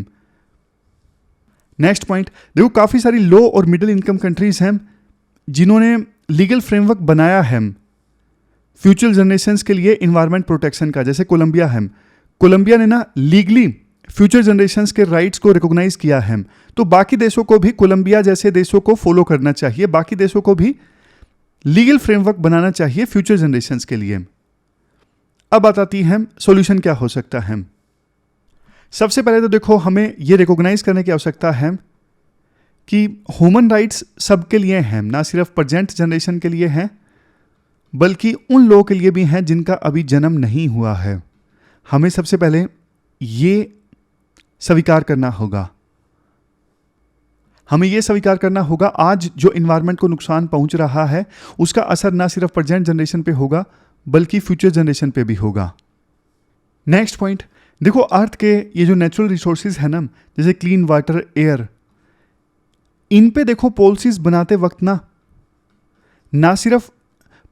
नेक्स्ट पॉइंट देखो, काफ़ी सारी लो और मिडिल इनकम कंट्रीज़ हैं जिन्होंने लीगल फ्रेमवर्क बनाया है फ्यूचर जनरेशन्स के लिए इन्वायरमेंट प्रोटेक्शन का। जैसे कोलंबिया है, कोलंबिया ने ना लीगली फ्यूचर जनरेशन्स के राइट्स को रिकॉग्नाइज किया है। तो बाकी देशों को भी कोलंबिया जैसे देशों को फॉलो करना चाहिए, बाकी देशों को भी लीगल फ्रेमवर्क बनाना चाहिए फ्यूचर जनरेशन्स के लिए। अब बात आती है सॉल्यूशन क्या हो सकता है। सबसे पहले तो देखो हमें यह रिकॉग्नाइज करने की आवश्यकता है कि ह्यूमन राइट्स सबके लिए हैं, ना सिर्फ प्रेजेंट जनरेशन के लिए हैं बल्कि उन लोगों के लिए भी हैं जिनका अभी जन्म नहीं हुआ है। हमें सबसे पहले ये स्वीकार करना होगा, हमें यह स्वीकार करना होगा आज जो इन्वायरमेंट को नुकसान पहुंच रहा है उसका असर ना सिर्फ प्रेजेंट जनरेशन पे होगा बल्कि फ्यूचर जनरेशन पे भी होगा। नेक्स्ट पॉइंट देखो, अर्थ के ये जो नेचुरल रिसोर्सेज है ना, जैसे क्लीन वाटर, एयर, इन पे देखो पॉलिसीज बनाते वक्त ना सिर्फ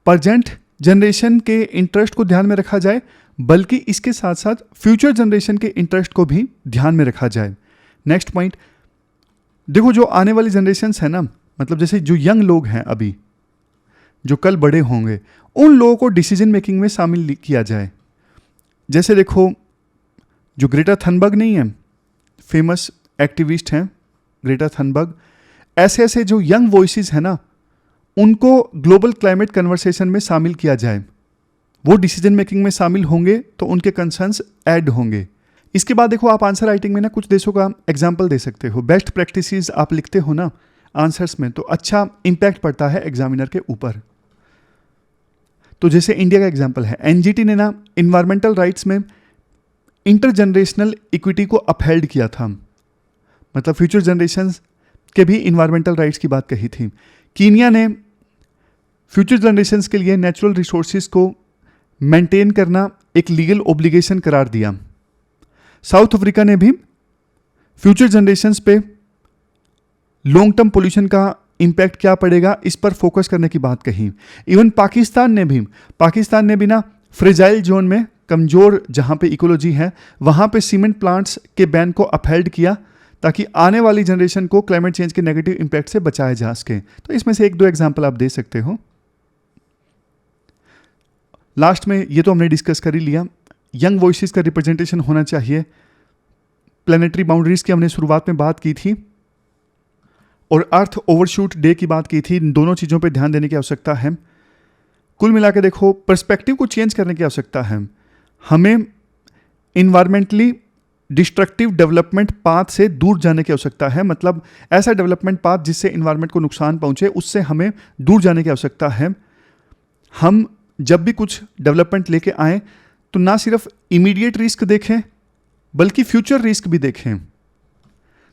प्रेजेंट जनरेशन के इंटरेस्ट को ध्यान में रखा जाए बल्कि इसके साथ साथ फ्यूचर जनरेशन के इंटरेस्ट को भी ध्यान में रखा जाए। नेक्स्ट पॉइंट देखो, जो आने वाली जनरेशन्स है ना मतलब जैसे जो यंग लोग हैं अभी, जो कल बड़े होंगे, उन लोगों को डिसीजन मेकिंग में शामिल किया जाए। जैसे देखो, जो ग्रेटा थनबर्ग नहीं है, फेमस एक्टिविस्ट हैं ग्रेटा थनबर्ग, ऐसे ऐसे जो यंग वॉइसेस हैं ना, उनको ग्लोबल क्लाइमेट कन्वर्सेशन में शामिल किया जाए। वो डिसीजन मेकिंग में शामिल होंगे तो उनके कंसर्न्स ऐड होंगे। इसके बाद देखो, आप आंसर राइटिंग में ना कुछ देशों का एग्जाम्पल दे सकते हो। बेस्ट प्रैक्टिसेस आप लिखते हो ना आंसर्स में, तो अच्छा इंपैक्ट पड़ता है एग्जामिनर के ऊपर। तो जैसे इंडिया का एग्जाम्पल है, एनजीटी ने ना इन्वायरमेंटल राइट्स में इंटरजनरेशनल इक्विटी को अपहेल्ड किया था, मतलब फ्यूचर जनरेशंस के भी इन्वायरमेंटल राइट्स की बात कही थी। कीनिया ने फ्यूचर जनरेशंस के लिए नेचुरल रिसोर्सेज को मेंटेन करना एक लीगल ऑब्लिगेशन करार दिया। साउथ अफ्रीका ने भी फ्यूचर जनरेशंस पे लॉन्ग टर्म पोल्यूशन का इंपैक्ट क्या पड़ेगा, इस पर फोकस करने की बात कही। इवन पाकिस्तान ने भी ना फ्रेजाइल जोन में, कमजोर जहां पे इकोलॉजी है, वहां पे सीमेंट प्लांट्स के बैन को अपहेल्ड किया, ताकि आने वाली जनरेशन को क्लाइमेट चेंज के नेगेटिव इंपैक्ट से बचाया जा सके। तो इसमें से एक दो एग्जाम्पल आप दे सकते हो। लास्ट में ये तो हमने डिस्कस कर ही लिया, यंग वॉइसेस का रिप्रेजेंटेशन होना चाहिए। प्लानिटरी बाउंड्रीज की हमने शुरुआत में बात की थी, और अर्थ ओवरशूट डे की बात की थी। इन दोनों चीज़ों पे ध्यान देने की आवश्यकता है। कुल मिला के देखो, पर्सपेक्टिव को चेंज करने की आवश्यकता है। हमें इन्वायरमेंटली डिस्ट्रक्टिव डेवलपमेंट पाथ से दूर जाने की आवश्यकता है, मतलब ऐसा डेवलपमेंट पाथ जिससे इन्वायरमेंट को नुकसान पहुंचे, उससे हमें दूर जाने की आवश्यकता है। हम जब भी कुछ डेवलपमेंट लेके आए तो ना सिर्फ इमीडिएट रिस्क देखें, बल्कि फ्यूचर रिस्क भी देखें।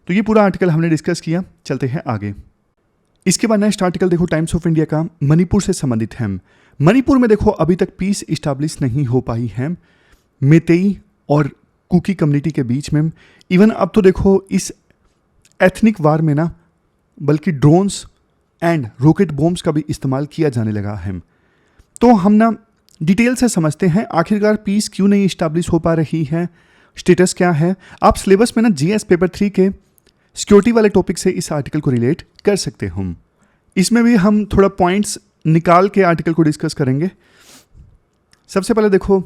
तो ये पूरा आर्टिकल हमने डिस्कस किया। चलते हैं आगे। इसके बाद नेक्स्ट आर्टिकल देखो, टाइम्स ऑफ इंडिया का, मणिपुर से संबंधित है। मणिपुर में देखो अभी तक पीस इस्टेब्लिश नहीं हो पाई है मेतेई और कुकी कम्युनिटी के बीच में। इवन अब तो देखो इस एथनिक वार में ना बल्कि ड्रोन्स एंड रॉकेट बॉम्ब्स का भी इस्तेमाल किया जाने लगा है। तो हम ना डिटेल से समझते हैं आखिरकार पीस क्यों नहीं इस्टेब्लिश हो पा रही है, स्टेटस क्या है। आप सिलेबस में ना जीएस पेपर 3 के सिक्योरिटी वाले टॉपिक से इस आर्टिकल को रिलेट कर सकते हो। इसमें भी हम थोड़ा पॉइंट्स निकाल के आर्टिकल को डिस्कस करेंगे। सबसे पहले देखो,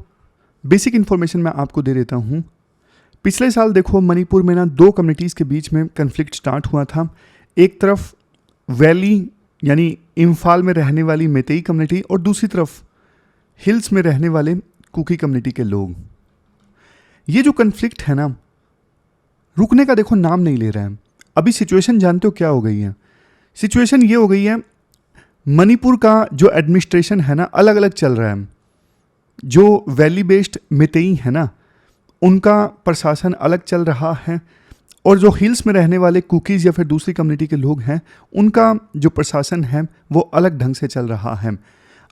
बेसिक इन्फॉर्मेशन मैं आपको दे देता हूँ। पिछले साल देखो मणिपुर में ना दो कम्युनिटीज़ के बीच में कन्फ्लिक्ट स्टार्ट हुआ था। एक तरफ वैली यानी इम्फाल में रहने वाली मेतेई कम्युनिटी, और दूसरी तरफ हिल्स में रहने वाले कुकी कम्युनिटी के लोग। ये जो कन्फ्लिक्ट है ना, रुकने का देखो नाम नहीं ले रहा है। अभी सिचुएशन जानते हो क्या हो गई है? सिचुएशन ये हो गई है, मणिपुर का जो एडमिनिस्ट्रेशन है ना अलग अलग चल रहा है। जो वैली बेस्ड मेतेई है ना, उनका प्रशासन अलग चल रहा है, और जो हिल्स में रहने वाले कुकीज़ या फिर दूसरी कम्युनिटी के लोग हैं, उनका जो प्रशासन है वो अलग ढंग से चल रहा है।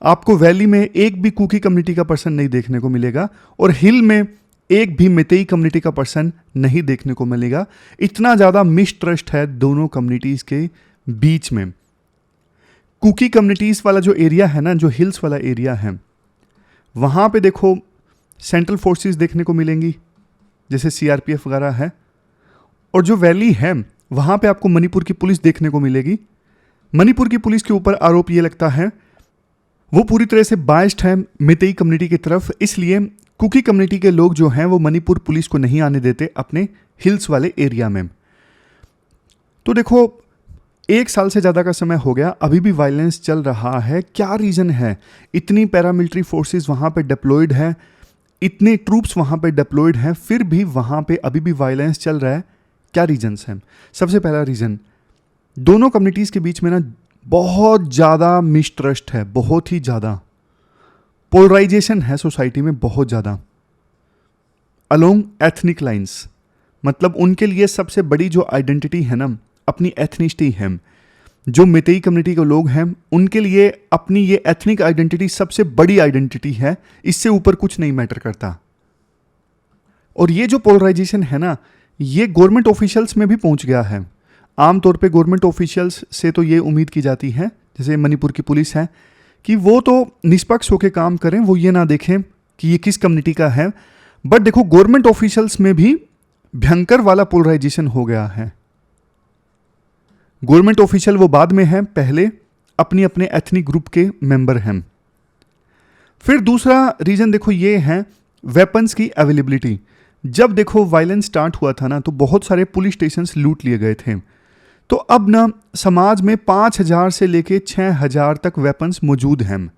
आपको वैली में एक भी कुकी कम्युनिटी का पर्सन नहीं देखने को मिलेगा, और हिल में एक भी मेतेई कम्युनिटी का पर्सन नहीं देखने को मिलेगा। इतना ज़्यादा मिसट्रस्ट है दोनों कम्युनिटीज़ के बीच में। कुकी कम्युनिटीज़ वाला जो एरिया है ना, जो हिल्स वाला एरिया है, वहाँ पे देखो सेंट्रल फोर्सेस देखने को मिलेंगी, जैसे सीआरपीएफ वगैरह है। और जो वैली है वहाँ पे आपको मणिपुर की पुलिस देखने को मिलेगी। मणिपुर की पुलिस के ऊपर आरोप ये लगता है वो पूरी तरह से बायस्ड है मेतेई कम्युनिटी की तरफ, इसलिए कुकी कम्युनिटी के लोग जो हैं वो मणिपुर पुलिस को नहीं आने देते अपने हिल्स वाले एरिया में। तो देखो 1 साल से ज़्यादा का समय हो गया, अभी भी वायलेंस चल रहा है। क्या रीज़न है? इतनी पैरामिलिट्री फोर्सेस वहाँ पे डिप्लॉयड है, इतने ट्रूप्स वहाँ पे डिप्लॉयड हैं, फिर भी वहाँ पे अभी भी वायलेंस चल रहा है। क्या रीजंस हैं? सबसे पहला रीज़न, दोनों कम्युनिटीज़ के बीच में ना बहुत ज़्यादा मिसट्रस्ट है, बहुत ही ज़्यादा पोलराइजेशन है सोसाइटी में, बहुत ज़्यादा अलोंग एथनिक लाइंस। मतलब उनके लिए सबसे बड़ी जो आइडेंटिटी है ना, अपनी एथनिसिटी है। जो मेतेई कम्युनिटी के लोग हैं उनके लिए अपनी ये एथनिक आइडेंटिटी सबसे बड़ी आइडेंटिटी है, इससे ऊपर कुछ नहीं मैटर करता। और ये जो पोलराइजेशन है ना, ये गवर्नमेंट ऑफिशियल्स में भी पहुंच गया है। आमतौर पे गवर्नमेंट ऑफिशियल्स से तो ये उम्मीद की जाती है, जैसे मणिपुर की पुलिस है, कि वो तो निष्पक्ष होकर काम करें, वो ये ना देखें कि ये किस कम्युनिटी का है। बट देखो गवर्नमेंट ऑफिशियल्स में भी भयंकर वाला पोलराइजेशन हो गया है। गवर्नमेंट ऑफिशियल वो बाद में हैं, पहले अपनी अपने एथनिक ग्रुप के मेंबर हैं। फिर दूसरा रीजन देखो ये है वेपन्स की अवेलेबिलिटी। जब देखो वायलेंस स्टार्ट हुआ था ना, तो बहुत सारे पुलिस स्टेशंस लूट लिए गए थे। तो अब ना समाज में 5,000 से लेके 6,000 तक वेपन्स मौजूद हैं।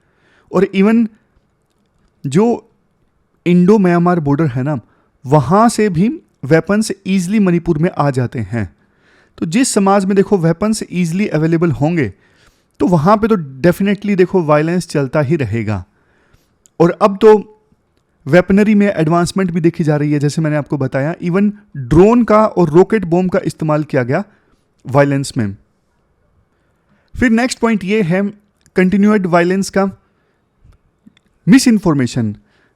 और इवन जो इंडो म्यांमार बॉर्डर है ना, वहाँ से भी वेपन्स ईजिली मणिपुर में आ जाते हैं। तो जिस समाज में देखो वेपन्स ईजिली अवेलेबल होंगे, तो वहाँ पे तो डेफिनेटली देखो वायलेंस चलता ही रहेगा। और अब तो वेपनरी में एडवांसमेंट भी देखी जा रही है, जैसे मैंने आपको बताया, इवन ड्रोन का और रॉकेट बॉम्ब का इस्तेमाल किया गया वायलेंस में। फिर नेक्स्ट पॉइंट ये है कंटिन्यूड वायलेंस का मिस इन्फॉर्मेशन।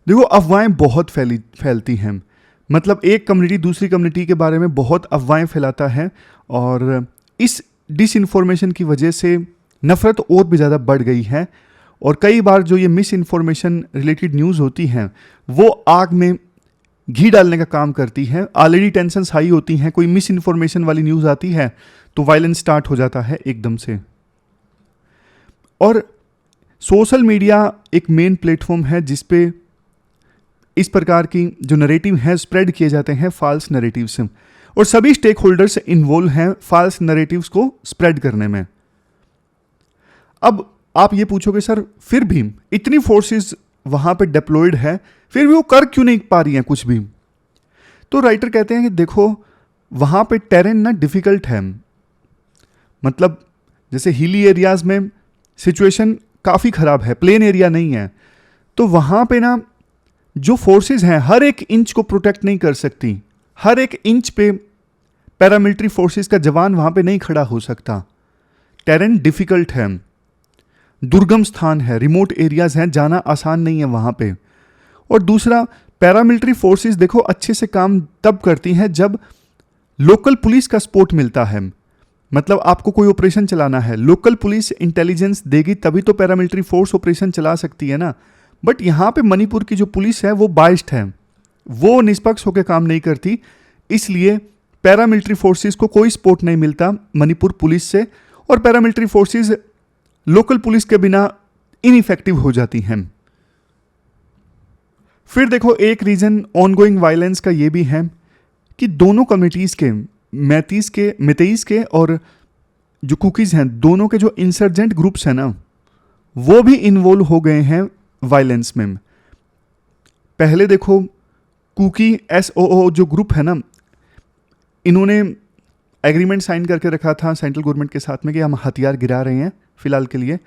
देखो अफवाहें बहुत फैलती हैं, मतलब एक कम्युनिटी दूसरी कम्युनिटी के बारे में बहुत अफवाहें फैलाता है, और इस डिस इन्फॉर्मेशन की वजह से नफरत और भी ज़्यादा बढ़ गई है। और कई बार जो ये मिस इन्फॉर्मेशन रिलेटेड न्यूज़ होती हैं, वो आग में घी डालने का काम करती है। ऑलरेडी टेंशन्स हाई होती हैं, कोई मिस इन्फॉर्मेशन वाली न्यूज़ आती है तो वायलेंस स्टार्ट हो जाता है एकदम से। और सोशल मीडिया एक मेन प्लेटफॉर्म है जिस पे इस प्रकार की जो नरेटिव है स्प्रेड किए जाते हैं, फॉल्स नरेटिव से, और सभी स्टेक होल्डर्स इन्वॉल्व हैं फॉल्स नरेटिव्स को स्प्रेड करने में। अब आप ये पूछोगे सर फिर भी इतनी फोर्सेस वहाँ पे डिप्लॉयड है, फिर भी वो कर क्यों नहीं पा रही हैं कुछ भी? तो राइटर कहते हैं कि देखो वहाँ पे टेरेन ना डिफ़िकल्ट है, मतलब जैसे हिली एरियाज में सिचुएशन काफ़ी ख़राब है, प्लेन एरिया नहीं है, तो वहाँ पे ना जो फोर्सेस हैं हर एक इंच को प्रोटेक्ट नहीं कर सकती। हर एक इंच पे पैरामिलिट्री फोर्सेस का जवान वहाँ पे नहीं खड़ा हो सकता। टेरेन डिफ़िकल्ट है, दुर्गम स्थान है, रिमोट एरियाज हैं, जाना आसान नहीं है वहाँ पे। और दूसरा, पैरामिलिट्री फोर्सेस देखो अच्छे से काम तब करती हैं जब लोकल पुलिस का सपोर्ट मिलता है। मतलब आपको कोई ऑपरेशन चलाना है, लोकल पुलिस इंटेलिजेंस देगी तभी तो पैरामिलिट्री फोर्स ऑपरेशन चला सकती है ना। बट यहाँ पे मणिपुर की जो पुलिस है वो बाइस्ड है, वो निष्पक्ष होकर काम नहीं करती, इसलिए पैरामिलिट्री फोर्सेस को कोई सपोर्ट नहीं मिलता मणिपुर पुलिस से, और पैरामिलिट्री फोर्सेस लोकल पुलिस के बिना इनइफेक्टिव हो जाती हैं। फिर देखो एक रीजन ऑनगोइंग वायलेंस का ये भी है कि दोनों कम्युनिटीज़ के, मेतेईस के और जो कुकीज़ हैं, दोनों के जो इंसर्जेंट ग्रुप्स हैं ना, वो भी इन्वॉल्व हो गए हैं वायलेंस में। पहले देखो कुकी SOO जो ग्रुप है ना, इन्होंने एग्रीमेंट साइन करके रखा था सेंट्रल गवर्नमेंट के साथ में कि हम हथियार गिरा रहे हैं फिलहाल के लिए,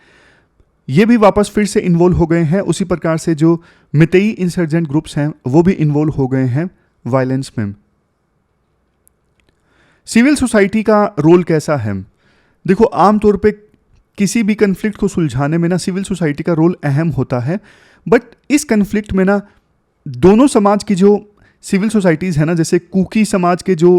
ये भी वापस फिर से इन्वॉल्व हो गए हैं। उसी प्रकार से जो मितेई इंसर्जेंट ग्रुप्स हैं वो भी इन्वॉल्व हो गए हैं वायलेंस में। सिविल सोसाइटी का रोल कैसा है? देखो आमतौर पे किसी भी कन्फ्लिक्ट को सुलझाने में ना सिविल सोसाइटी का रोल अहम होता है, बट इस कन्फ्लिक्ट में ना दोनों समाज की जो सिविल सोसाइटीज़ है ना, जैसे कुकी समाज के जो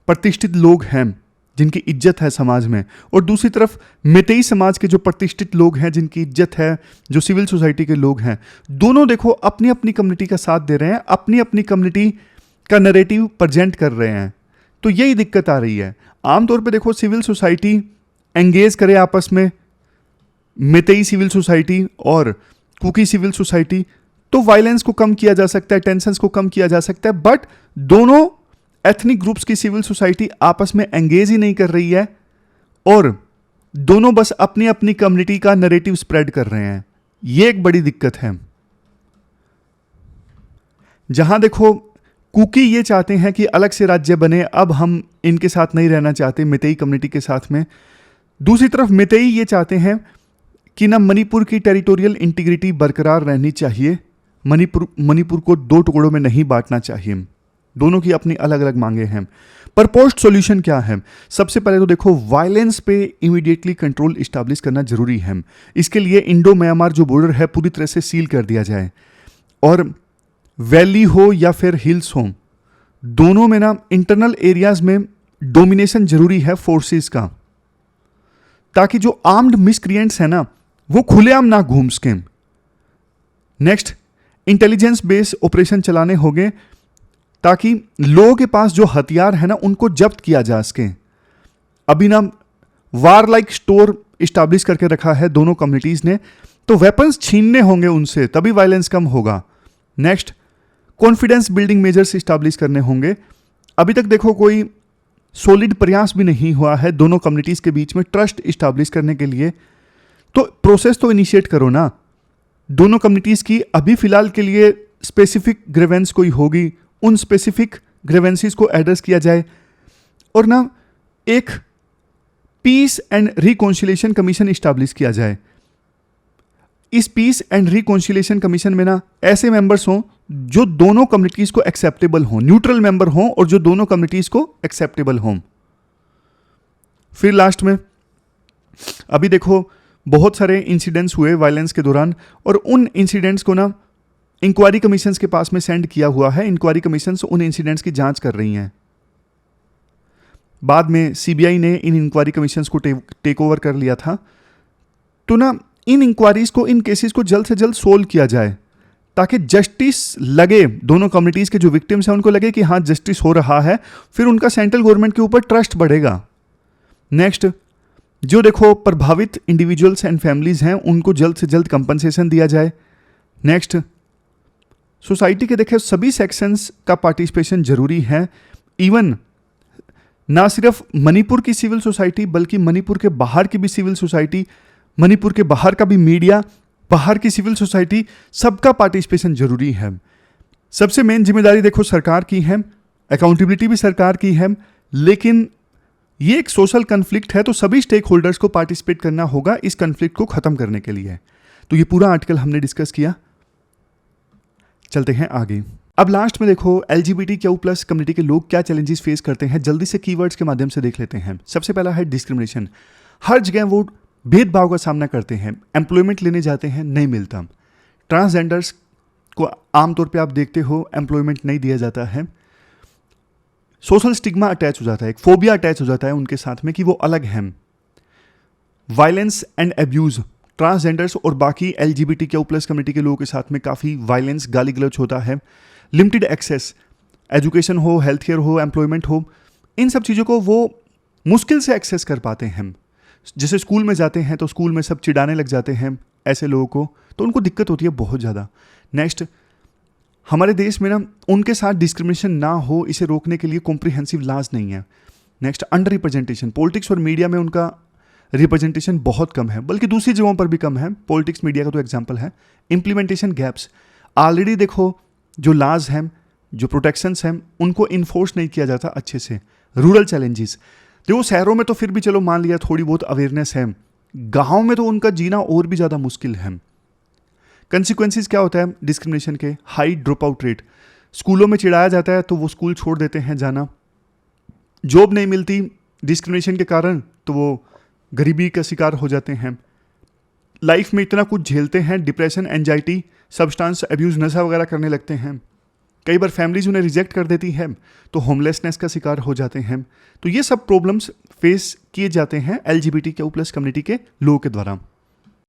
प्रतिष्ठित लोग हैं जिनकी इज्जत है समाज में, और दूसरी तरफ मेतेई समाज के जो प्रतिष्ठित लोग हैं जिनकी इज्जत है, जो सिविल सोसाइटी के लोग हैं, दोनों देखो अपनी अपनी कम्युनिटी का साथ दे रहे हैं, अपनी अपनी कम्युनिटी का नैरेटिव प्रेजेंट कर रहे हैं। तो यही दिक्कत आ रही है। आमतौर पे देखो सिविल सोसाइटी एंगेज करे आपस में, मेतेई सिविल सोसाइटी और कुकी सिविल सोसाइटी, तो वायलेंस को कम किया जा सकता है, टेंशन्स को कम किया जा सकता है। बट दोनों एथनिक ग्रुप्स की सिविल सोसाइटी आपस में एंगेज ही नहीं कर रही है, और दोनों बस अपनी अपनी कम्युनिटी का नैरेटिव स्प्रेड कर रहे हैं। ये एक बड़ी दिक्कत है। जहां देखो कुकी ये चाहते हैं कि अलग से राज्य बने, अब हम इनके साथ नहीं रहना चाहते मेतेई कम्युनिटी के साथ में। दूसरी तरफ मेतेई ये चाहते हैं कि ना मणिपुर की टेरिटोरियल इंटीग्रिटी बरकरार रहनी चाहिए, मणिपुर को दो टुकड़ों में नहीं बांटना चाहिए। दोनों की अपनी अलग अलग मांगे हैं। प्रपोज्ड सॉल्यूशन क्या है? सबसे पहले तो देखो वायलेंस पे इमीडिएटली कंट्रोल इस्टेब्लिश करना जरूरी है। इसके लिए इंडो म्यांमार जो बॉर्डर है पूरी तरह से सील कर दिया जाए, और वैली हो या फिर हिल्स हो, दोनों में ना इंटरनल एरियाज में डोमिनेशन जरूरी है फोर्सेस का, ताकि जो आर्म्ड मिसक्रिएंट्स हैं ना वो खुलेआम ना घूम सकें। नेक्स्ट, इंटेलिजेंस बेस्ड ऑपरेशन चलाने होंगे ताकि लोगों के पास जो हथियार है ना उनको जब्त किया जा सके। अभी ना वार लाइक स्टोर इस्टेब्लिश करके रखा है दोनों कम्युनिटीज ने, तो वेपन्स छीनने होंगे उनसे, तभी वायलेंस कम होगा। Next, confidence building measures establish करने होंगे। अभी तक देखो कोई सॉलिड प्रयास भी नहीं हुआ है दोनों कम्युनिटीज के बीच में ट्रस्ट इस्टेब्लिश करने के लिए, तो प्रोसेस तो इनिशिएट करो ना दोनों कम्युनिटीज की। अभी फिलहाल के लिए स्पेसिफिक ग्रीवेंस कोई होगी, उन स्पेसिफिक ग्रीवेंसेस को एड्रेस किया जाए, और ना एक peace and reconciliation commission establish किया जाए। इस पीस एंड रिकॉन्सिलिएशन कमीशन में ना ऐसे मेंबर्स हों जो दोनों कम्युनिटीज को एक्सेप्टेबल हों, न्यूट्रल मेंबर हों और जो दोनों कम्युनिटीज को एक्सेप्टेबल हों। फिर लास्ट में अभी देखो बहुत सारे इंसिडेंट्स हुए वायलेंस के दौरान, और उन इंसिडेंट्स को ना इंक्वायरी कमीशंस के पास में सेंड किया हुआ है। इंक्वायरी कमीशंस उन इंसिडेंट्स की जांच कर रही हैं। बाद में सीबीआई ने इन इंक्वायरी कमीशंस को टेक ओवर कर लिया था। तो ना इन इंक्वायरीज को, इन केसेस को जल्द से जल्द सोल्व किया जाए, ताकि जस्टिस लगे दोनों कम्युनिटीज के जो विक्टिम्स हैं उनको लगे कि हाँ जस्टिस हो रहा है, फिर उनका सेंट्रल गवर्नमेंट के ऊपर ट्रस्ट बढ़ेगा। नेक्स्ट, जो देखो प्रभावित इंडिविजुअल्स एंड फैमिलीज हैं उनको जल्द से जल्द कंपनसेशन दिया जाए। नेक्स्ट, सोसाइटी के देखे सभी सेक्शंस का पार्टिसिपेशन जरूरी है। इवन ना सिर्फ मणिपुर की सिविल सोसाइटी बल्कि मणिपुर के बाहर की भी सिविल सोसाइटी, मणिपुर के बाहर का भी मीडिया, बाहर की सिविल सोसाइटी, सबका पार्टिसिपेशन जरूरी है। सबसे मेन जिम्मेदारी देखो सरकार की है, अकाउंटेबिलिटी भी सरकार की है, लेकिन ये एक सोशल कन्फ्लिक्ट है तो सभी स्टेक होल्डर्स को पार्टिसिपेट करना होगा इस कन्फ्लिक्ट को खत्म करने के लिए। तो ये पूरा आर्टिकल हमने डिस्कस किया। चलते हैं आगे। अब लास्ट में देखो LGBTQ+ कम्युनिटी के लोग क्या चैलेंजेस फेस करते हैं, जल्दी से कीवर्ड्स के माध्यम से देख लेते हैं। सबसे पहला है डिस्क्रिमिनेशन। हर जगह वो भेदभाव का सामना करते हैं। एम्प्लॉयमेंट लेने जाते हैं, नहीं मिलता। ट्रांसजेंडर्स को आमतौर पे आप देखते हो एम्प्लॉयमेंट नहीं दिया जाता है। सोशल स्टिग्मा अटैच हो जाता है, एक फोबिया अटैच हो जाता है उनके साथ में कि वो अलग हैं। वायलेंस एंड एब्यूज, ट्रांसजेंडर्स और बाकी LGBTQ+ कम्युनिटी के लोगों के साथ में काफ़ी वायलेंस, गाली गलौज होता है। लिमिटेड एक्सेस, एजुकेशन हो, हेल्थ केयर हो, एम्प्लॉयमेंट हो, इन सब चीज़ों को वो मुश्किल से एक्सेस कर पाते हैं। जैसे स्कूल में जाते हैं तो स्कूल में सब चिढ़ाने लग जाते हैं ऐसे लोगों को, तो उनको दिक्कत होती है बहुत ज़्यादा। नेक्स्ट, हमारे देश में ना उनके साथ डिस्क्रिमिनेशन ना हो इसे रोकने के लिए कॉम्प्रिहेंसिव लॉज नहीं है। नेक्स्ट, अंडर रिप्रेजेंटेशन, पॉलिटिक्स और मीडिया में उनका रिप्रेजेंटेशन बहुत कम है, बल्कि दूसरी जगहों पर भी कम है। पॉलिटिक्स मीडिया का तो एग्जांपल है। इम्प्लीमेंटेशन गैप्स, ऑलरेडी देखो जो लॉज हैं, जो प्रोटेक्शंस हैं, उनको इन्फोर्स नहीं किया जाता अच्छे से। रूरल चैलेंजेस, देखो शहरों में तो फिर भी चलो मान लिया थोड़ी बहुत अवेयरनेस है, गाँव में तो उनका जीना और भी ज़्यादा मुश्किल है। कंसिक्वेंसेस क्या होता है डिस्क्रिमिनेशन के? हाई ड्रॉप आउट रेट, स्कूलों में चिढ़ाया जाता है तो वो स्कूल छोड़ देते हैं जाना। जॉब नहीं मिलती डिस्क्रिमिनेशन के कारण तो वो गरीबी का शिकार हो जाते हैं। लाइफ में इतना कुछ झेलते हैं, डिप्रेशन, एंजाइटी, सब्सटेंस अब्यूज़, नशा वगैरह करने लगते हैं। कई बार फैमिलीज उन्हें रिजेक्ट कर देती है तो होमलेसनेस का शिकार हो जाते हैं। तो ये सब प्रॉब्लम्स फेस किए जाते हैं LGBTQ+ कम्युनिटी के लोगों के द्वारा।